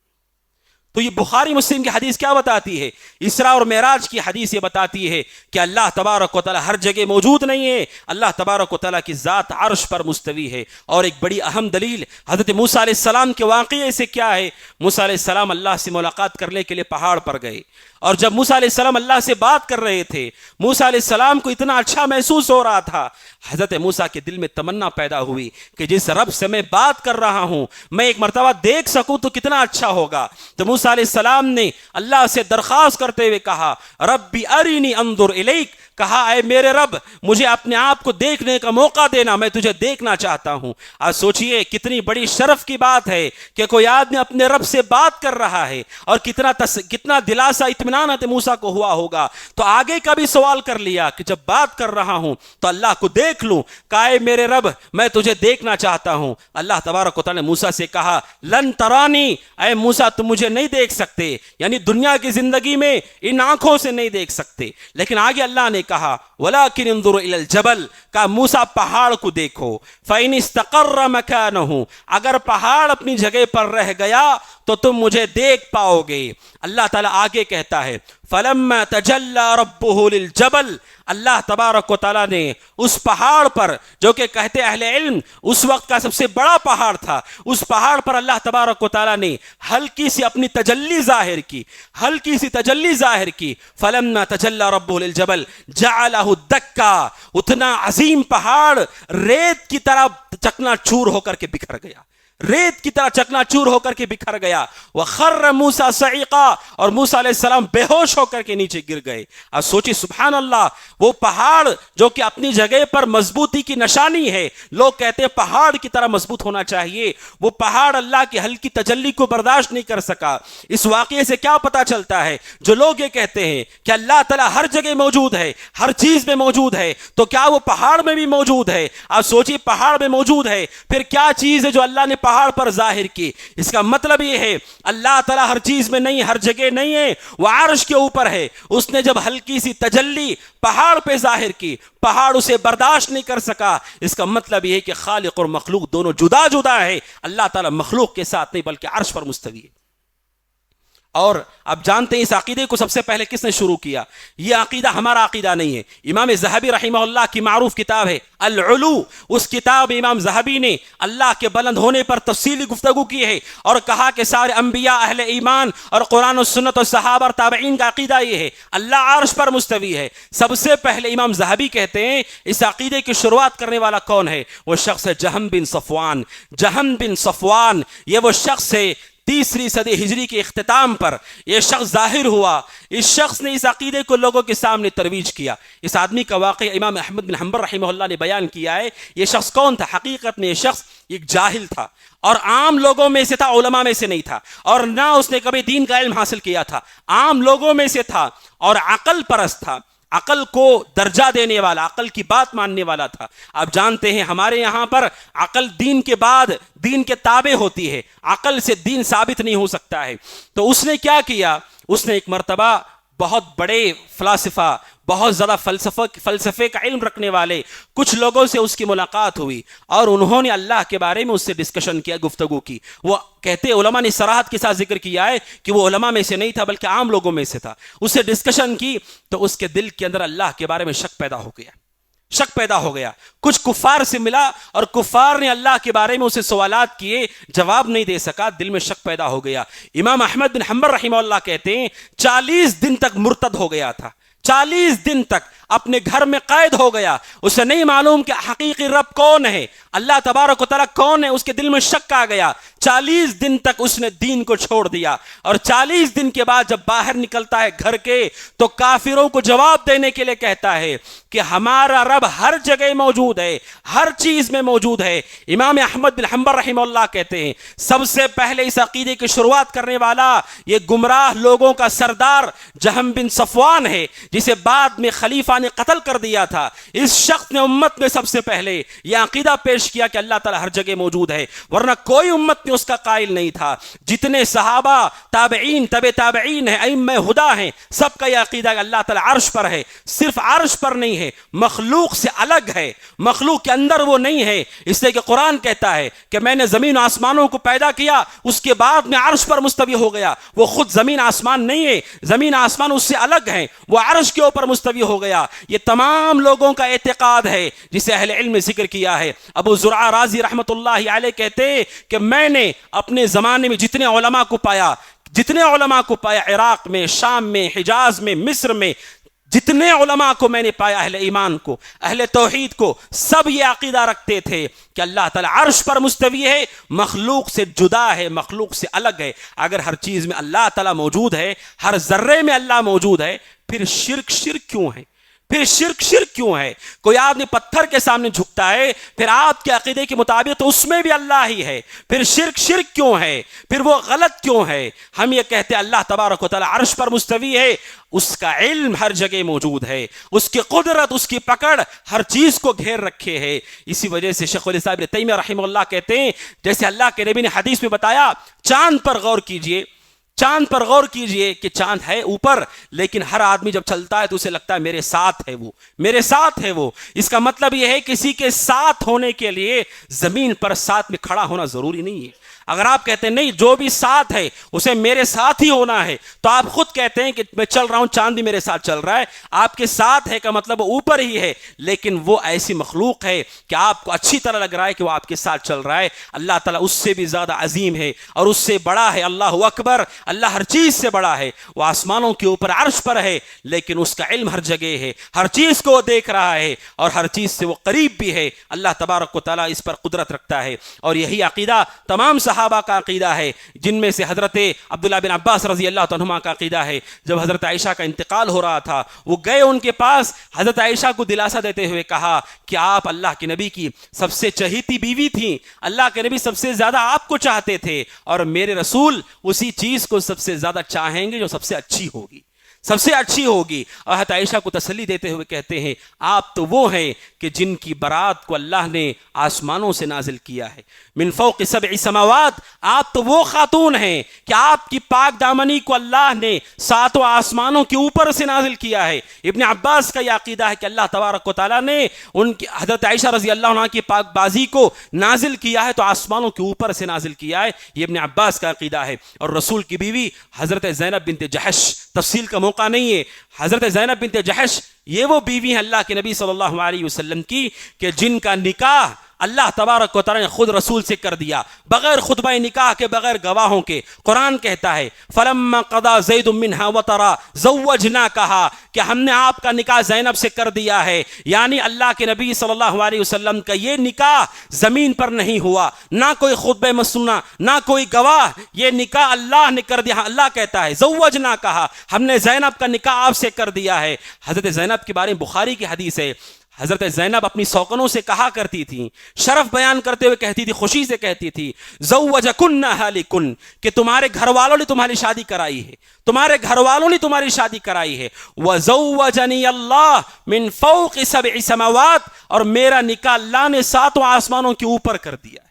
تو یہ بخاری مسلم کی حدیث کیا بتاتی ہے؟ اسراء اور معراج کی حدیث یہ بتاتی ہے کہ اللہ تبارک و تعالی ہر جگہ موجود نہیں ہے، اللہ تبارک و تعالی کی ذات عرش پر مستوی ہے۔ اور ایک بڑی اہم دلیل حضرت موسیٰ علیہ السلام کے واقعے سے کیا ہے؟ موسیٰ علیہ السلام اللہ سے ملاقات کرنے کے لیے پہاڑ پر گئے، اور جب موسیٰ علیہ السلام اللہ سے بات کر رہے تھے، موسیٰ علیہ السلام کو اتنا اچھا محسوس ہو رہا تھا، حضرت موسیٰ کے دل میں تمنا پیدا ہوئی کہ جس رب سے میں بات کر رہا ہوں میں ایک مرتبہ دیکھ سکوں تو کتنا اچھا ہوگا۔ تو موسیٰ علیہ السلام نے اللہ سے درخواست کرتے ہوئے کہا ربی ارینی انظر الیک، کہا اے میرے رب مجھے اپنے آپ کو دیکھنے کا موقع دینا، میں تجھے دیکھنا چاہتا ہوں۔ آج سوچئے کتنی بڑی شرف کی بات ہے کہ کوئی آدمی اپنے رب سے بات کر رہا ہے، اور کتنا دلاسا اطمینان حضرت موسیٰ کو ہوا ہوگا۔ تو آگے کا بھی سوال کر لیا کہ جب بات کر رہا ہوں تو اللہ کو دیکھ لوں، کہا اے میرے رب میں تجھے دیکھنا چاہتا ہوں۔ اللہ تبارک و تعالی نے موسیٰ سے کہا لن ترانی، اے موسیٰ تم مجھے نہیں دیکھ سکتے، یعنی دنیا کی زندگی میں ان آنکھوں سے نہیں دیکھ سکتے۔ لیکن آگے اللہ نے کہا وَلَكِنْ انظُرْ إِلَى الْجَبَلِ، کہا موسیٰ پہاڑ کو دیکھو، فَإِنِ اسْتَقَرَّ مَكَانَهُ، اگر پہاڑ اپنی جگہ پر رہ گیا تو تم مجھے دیکھ پاؤ گے۔ اللہ تعالیٰ آگے کہتا ہے فَلَمَّا تَجَلَّى رَبُّهُ لِلْجَبَلِ، اللہ تبارک و تعالیٰ نے اس پہاڑ پر، جو کہ کہتے اہل علم اس وقت کا سب سے بڑا پہاڑ تھا، اس پہاڑ پر اللہ تبارک و تعالیٰ نے ہلکی سی اپنی تجلی ظاہر کی، ہلکی سی تجلی ظاہر کی۔ فَلَمَّا تَجَلَّى رَبُّهُ لِلْجَبَلِ جَعَلَهُ دَكَّا، اتنا عظیم پہاڑ ریت کی طرح چکنا چور ہو کر کے بکھر گیا، ریت کی طرح چکنا چور ہو کر کے بکھر گیا۔ وَخَرَّ مُوسَىٰ صَعِقًا، اور موسیٰ علیہ السلام بے ہوش ہو کر کے نیچے گر گئے۔ اب سوچی سبحان اللہ، وہ پہاڑ جو کہ اپنی جگہ پر مضبوطی کی نشانی ہے، لوگ کہتے ہیں پہاڑ کی طرح مضبوط ہونا چاہیے، وہ پہاڑ اللہ کی ہلکی تجلی کو برداشت نہیں کر سکا۔ اس واقعے سے کیا پتا چلتا ہے؟ جو لوگ یہ کہتے ہیں کہ اللہ تعالیٰ ہر جگہ موجود ہے، ہر چیز میں موجود ہے، تو کیا وہ پہاڑ میں بھی موجود ہے؟ اب سوچی پہاڑ میں موجود ہے، پھر کیا چیز ہے جو اللہ نے پہاڑ پر ظاہر کی؟ اس کا مطلب یہ ہے اللہ تعالیٰ ہر چیز میں نہیں، ہر جگہ نہیں ہے، وہ عرش کے اوپر ہے۔ اس نے جب ہلکی سی تجلی پہاڑ پہ ظاہر کی، پہاڑ اسے برداشت نہیں کر سکا۔ اس کا مطلب یہ ہے کہ خالق اور مخلوق دونوں جدا جدا ہے، اللہ تعالیٰ مخلوق کے ساتھ نہیں بلکہ عرش پر مستوی ہے۔ اور اب جانتے ہیں اس عقیدے کو سب سے پہلے کس نے شروع کیا؟ یہ عقیدہ ہمارا عقیدہ نہیں ہے، امام ذہبی رحمہ اللہ کی معروف کتاب ہے العلو، اس کتاب امام ذہبی نے اللہ کے بلند ہونے پر تفصیلی گفتگو کی ہے، اور کہا کہ سارے انبیاء اہل ایمان اور قرآن و سنت اور صحابہ اور تابعین کا عقیدہ یہ ہے اللہ عرش پر مستوی ہے۔ سب سے پہلے امام ذہبی کہتے ہیں اس عقیدے کی شروعات کرنے والا کون ہے؟ وہ شخص ہے جہم بن صفوان۔ جہم بن صفوان یہ وہ شخص ہے تیسری صدی ہجری کے اختتام پر یہ شخص ظاہر ہوا. اس شخص نے اس عقیدے کو لوگوں کے سامنے ترویج کیا. اس آدمی کا واقعہ امام احمد بن حنبل رحمہ اللہ نے بیان کیا ہے. یہ شخص کون تھا؟ حقیقت میں یہ شخص ایک جاہل تھا اور عام لوگوں میں سے تھا، علماء میں سے نہیں تھا، اور نہ اس نے کبھی دین کا علم حاصل کیا تھا. عام لوگوں میں سے تھا اور عقل پرست تھا، عقل کو درجہ دینے والا، عقل کی بات ماننے والا تھا. آپ جانتے ہیں ہمارے یہاں پر عقل دین کے بعد دین کے تابع ہوتی ہے، عقل سے دین ثابت نہیں ہو سکتا ہے. تو اس نے کیا کیا؟ اس نے ایک مرتبہ بہت بڑے فلاسفہ، بہت زیادہ فلسفے کا علم رکھنے والے کچھ لوگوں سے اس کی ملاقات ہوئی اور انہوں نے اللہ کے بارے میں اس سے ڈسکشن کیا، گفتگو کی. وہ کہتے علماء نے صراحت کے ساتھ ذکر کیا ہے کہ وہ علماء میں سے نہیں تھا بلکہ عام لوگوں میں سے تھا. اس سے ڈسکشن کی تو اس کے دل کے اندر اللہ کے بارے میں شک پیدا ہو گیا، شک پیدا ہو گیا. کچھ کفار سے ملا اور کفار نے اللہ کے بارے میں اسے سوالات کیے، جواب نہیں دے سکا، دل میں شک پیدا ہو گیا. امام احمد بن حنبل رحمہ اللہ کہتے ہیں 40 دن تک مرتد ہو گیا تھا، 40 دن تک اپنے گھر میں قید ہو گیا. اسے نہیں معلوم کہ حقیقی رب کون ہے، اللہ تبارک و تعالیٰ کون ہے. اس کے دل میں شک آ گیا. 40 دن تک اس نے دین کو چھوڑ دیا اور 40 دن کے بعد جب باہر نکلتا ہے گھر کے تو کافروں کو جواب دینے کے لیے کہتا ہے کہ ہمارا رب ہر جگہ موجود ہے، ہر چیز میں موجود ہے. امام احمد بن حنبل رحمہ اللہ کہتے ہیں سب سے پہلے اس عقیدے کی شروعات کرنے والا یہ گمراہ لوگوں کا سردار جہم بن صفوان ہے، جسے بعد میں خلیفہ نے قتل کر دیا تھا. اس شخص نے امت میں سب سے پہلے یہ عقیدہ پیش کیا کہ اللہ تعالیٰ ہر جگہ موجود ہے، ورنہ کوئی امت میں اس کا قائل نہیں تھا. جتنے صحابہ، تابعین، تبع تابعین ہیں، ائمہ ہدا ہیں، سب کا یہ عقیدہ ہے کہ اللہ تعالیٰ عرش پر ہے. صرف عرش پر نہیں ہے، مخلوق سے الگ ہے، مخلوق کے اندر وہ نہیں ہے. اس لیے کہ قرآن کہتا ہے کہ میں نے زمین و آسمانوں کو پیدا کیا، اس کے بعد میں عرش پر مستوی ہو گیا. وہ خود زمین آسمان نہیں ہے، زمین آسمان اس سے الگ ہیں، وہ عرش کے اوپر مستوی ہو گیا. یہ تمام لوگوں کا اعتقاد ہے جسے اہل علم نے ذکر کیا ہے. ابو زرعہ رازی رحمۃ اللہ علیہ کہتے ہیں کہ میں نے اپنے زمانے میں جتنے علماء کو پایا عراق میں، شام میں، حجاز میں، مصر میں، جتنے علماء کو میں نے پایا، اہل ایمان کو، اہل توحید کو، سب یہ عقیدہ رکھتے تھے کہ اللہ تعالیٰ عرش پر مستوی ہے، مخلوق سے جدا ہے، مخلوق سے الگ ہے. اگر ہر چیز میں اللہ تعالیٰ موجود ہے، ہر ذرے میں اللہ موجود ہے، پھر شرک کیوں ہے؟ پھر شرک کیوں ہے؟ کوئی آدمی پتھر کے سامنے جھکتا ہے، پھر آپ کے عقیدے کے مطابق تو اس میں بھی اللہ ہی ہے، پھر شرک کیوں ہے؟ پھر وہ غلط کیوں ہے؟ ہم یہ کہتے ہیں اللہ تبارک و تعالیٰ عرش پر مستوی ہے، اس کا علم ہر جگہ موجود ہے، اس کی قدرت، اس کی پکڑ ہر چیز کو گھیر رکھے ہے. اسی وجہ سے شیخ الاسلام ابن تیمیہ رحمہ اللہ کہتے ہیں جیسے اللہ کے نبی نے حدیث میں بتایا، چاند پر غور کیجئے، چاند پر غور کیجئے کہ چاند ہے اوپر، لیکن ہر آدمی جب چلتا ہے تو اسے لگتا ہے میرے ساتھ ہے وہ، میرے ساتھ ہے وہ. اس کا مطلب یہ ہے کسی کے ساتھ ہونے کے لیے زمین پر ساتھ میں کھڑا ہونا ضروری نہیں ہے. اگر آپ کہتے ہیں نہیں جو بھی ساتھ ہے اسے میرے ساتھ ہی ہونا ہے، تو آپ خود کہتے ہیں کہ میں چل رہا ہوں، چاند بھی میرے ساتھ چل رہا ہے، آپ کے ساتھ ہے کا مطلب وہ اوپر ہی ہے، لیکن وہ ایسی مخلوق ہے کہ آپ کو اچھی طرح لگ رہا ہے کہ وہ آپ کے ساتھ چل رہا ہے. اللہ تعالیٰ اس سے بھی زیادہ عظیم ہے اور اس سے بڑا ہے. اللہ اکبر، اللہ ہر چیز سے بڑا ہے. وہ آسمانوں کے اوپر عرش پر ہے، لیکن اس کا علم ہر جگہ ہے، ہر چیز کو وہ دیکھ رہا ہے اور ہر چیز سے وہ قریب بھی ہے. اللہ تبارک و تعالیٰ اس پر قدرت رکھتا ہے. اور یہی عقیدہ تمام صحابہ کا عقیدہ ہے، جن میں سے حضرت عبداللہ بن عباس رضی اللہ عنہما کا عقیدہ ہے. جب حضرت عائشہ کا انتقال ہو رہا تھا، وہ گئے ان کے پاس، حضرت عائشہ کو دلاسا دیتے ہوئے کہا کہ آپ اللہ کے نبی کی سب سے چہیتی بیوی تھیں، اللہ کے نبی سب سے زیادہ آپ کو چاہتے تھے، اور میرے رسول اسی چیز کو سب سے زیادہ چاہیں گے جو سب سے اچھی ہوگی، سب سے اچھی ہوگی. اور حضرت عائشہ کو تسلی دیتے ہوئے کہتے ہیں آپ تو وہ ہیں کہ جن کی برات کو اللہ نے آسمانوں سے نازل کیا ہے، من فوق 7 سماوات. آپ تو وہ خاتون ہیں کہ آپ کی پاک دامنی کو اللہ نے 7 آسمانوں کے اوپر سے نازل کیا ہے. ابن عباس کا یہ عقیدہ ہے کہ اللہ تبارک و تعالیٰ نے ان کی حضرت عائشہ رضی اللہ عنہ کی پاک بازی کو نازل کیا ہے تو آسمانوں کے اوپر سے نازل کیا ہے. یہ ابن عباس کا عقیدہ ہے. اور رسول کی بیوی حضرت زینب بنت جحش، تفصیل کا موقع نہیں ہے، حضرت زینب بنت جحش یہ وہ بیوی ہیں اللہ کے نبی صلی اللہ علیہ وسلم کی کہ جن کا نکاح اللہ تبارک و تعالیٰ نے خود رسول سے کر دیا بغیر خطبہ نکاح کے، بغیر گواہوں کے۔ قرآن کہتا ہے فلما قضا زید منہا وطرا زوجناکہا، کہ ہم نے آپ کا نکاح زینب سے کر دیا ہے۔ یعنی اللہ کے نبی صلی اللہ علیہ وسلم کا یہ نکاح زمین پر نہیں ہوا، نہ کوئی خطبہ مسنہ، نہ کوئی گواہ، یہ نکاح اللہ نے کر دیا۔ اللہ کہتا ہے زوجناکہا، ہم نے زینب کا نکاح آپ سے کر دیا ہے۔ حضرت زینب کے بارے میں بخاری کی حدیث ہے، حضرت زینب اپنی سوکنوں سے کہا کرتی تھی، شرف بیان کرتے ہوئے کہتی تھی، خوشی سے کہتی تھی زوجکن اہلکن، کہ تمہارے گھر والوں نے تمہاری شادی کرائی ہے، تمہارے گھر والوں نے تمہاری شادی کرائی ہے۔ وزوجنی اللہ من فوق 7 سماوات، اور میرا نکاح اللہ نے 7 آسمانوں کے اوپر کر دیا ہے۔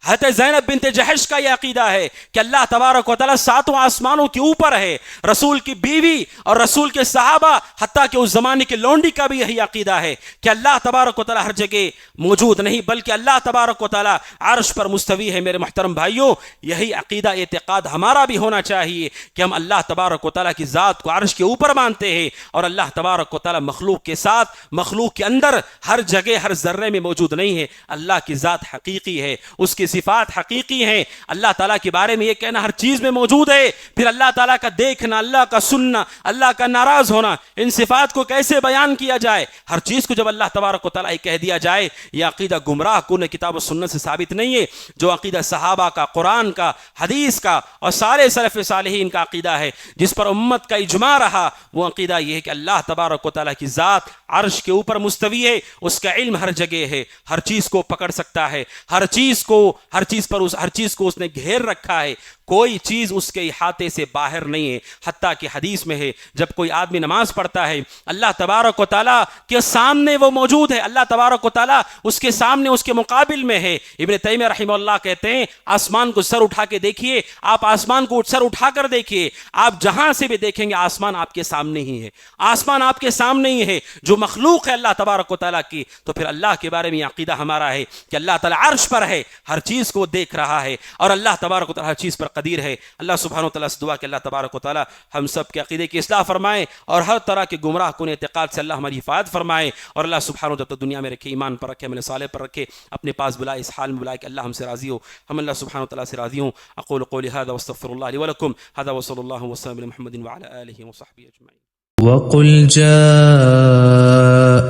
حضرت زینب بنت جحش کا یہ عقیدہ ہے کہ اللہ تبارک و تعالیٰ 7 آسمانوں کے اوپر ہے۔ رسول کی بیوی اور رسول کے صحابہ، حتیٰ کہ اس زمانے کے لونڈی کا بھی یہی عقیدہ ہے کہ اللہ تبارک و تعالیٰ ہر جگہ موجود نہیں، بلکہ اللہ تبارک و تعالیٰ عرش پر مستوی ہے۔ میرے محترم بھائیوں، یہی عقیدہ اعتقاد ہمارا بھی ہونا چاہیے کہ ہم اللہ تبارک و تعالیٰ کی ذات کو عرش کے اوپر مانتے ہیں، اور اللہ تبارک و تعالیٰ مخلوق کے ساتھ، مخلوق کے اندر، ہر جگہ ہر ذرے میں موجود نہیں ہے۔ اللہ کی ذات حقیقی ہے، اس کی صفات حقیقی ہیں۔ اللہ تعالیٰ کے بارے میں یہ کہنا ہر چیز میں موجود ہے، پھر اللہ تعالیٰ کا دیکھنا، اللہ کا سننا، اللہ کا ناراض ہونا، ان صفات کو کیسے بیان کیا جائے؟ ہر چیز کو جب اللہ تبارک و تعالیٰ کہہ دیا جائے، یہ عقیدہ گمراہ کن کتاب و سنت سے ثابت نہیں ہے۔ جو عقیدہ صحابہ کا، قرآن کا، حدیث کا اور سارے سلف صالحین کا عقیدہ ہے، جس پر امت کا اجماع رہا، وہ عقیدہ یہ ہے کہ اللہ تبارک و تعالیٰ کی ذات عرش کے اوپر مستوی ہے، اس کا علم ہر جگہ ہے، ہر چیز کو پکڑ سکتا ہے، ہر چیز کو اس نے گھیر رکھا ہے، کوئی چیز اس کے احاطے سے باہر نہیں ہے۔ حتیٰ کہ حدیث میں ہے جب کوئی آدمی نماز پڑھتا ہے، اللہ تبارک و تعالیٰ کے سامنے وہ موجود ہے، اللہ تبارک و تعالیٰ اس کے سامنے، اس کے مقابل میں ہے۔ ابن تیمیہ رحمہ اللہ کہتے ہیں آسمان کو سر اٹھا کے دیکھیے، آپ آسمان کو سر اٹھا کر دیکھیے، آپ جہاں سے بھی دیکھیں گے آسمان آپ کے سامنے ہی ہے، آسمان آپ کے سامنے ہی ہے، جو مخلوق ہے اللہ تبارک و تعالیٰ کی۔ تو پھر اللہ کے بارے میں عقیدہ ہمارا ہے کہ اللہ تعالیٰ عرش پر ہے، ہر چیز کو دیکھ رہا ہے، اور اللہ تبارک و تعالیٰ ہر چیز پر قدیر ہے۔ اللہ سبحانہ و تعالیٰ سے دعا کہ اللہ تبارک و تعالیٰ ہم سب کے عقیدے کی اصلاح فرمائے، اور ہر طرح کے گمراہ کن اعتقاد سے اللہ ہماری حفاظت فرمائے، اور اللہ سبحانہ و تعالیٰ دنیا میں رکھے، ایمان پر رکھے، عمل صالح پر رکھے، اپنے پاس بلائے، اس حال میں بلائے کہ اللہ ہم سے راضی ہو، ہم اللہ سبحانہ و تعالیٰ سے راضی ہوں۔ اقول قولی هذا واستغفر الله لي ولكم، هذا وصلى الله وسلم على محمد وعلى آله وصحبه أجمعين۔ وقل جاء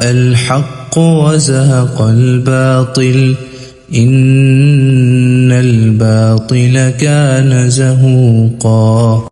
الحق وزهق الباطل إن الباطل كان زهوقا۔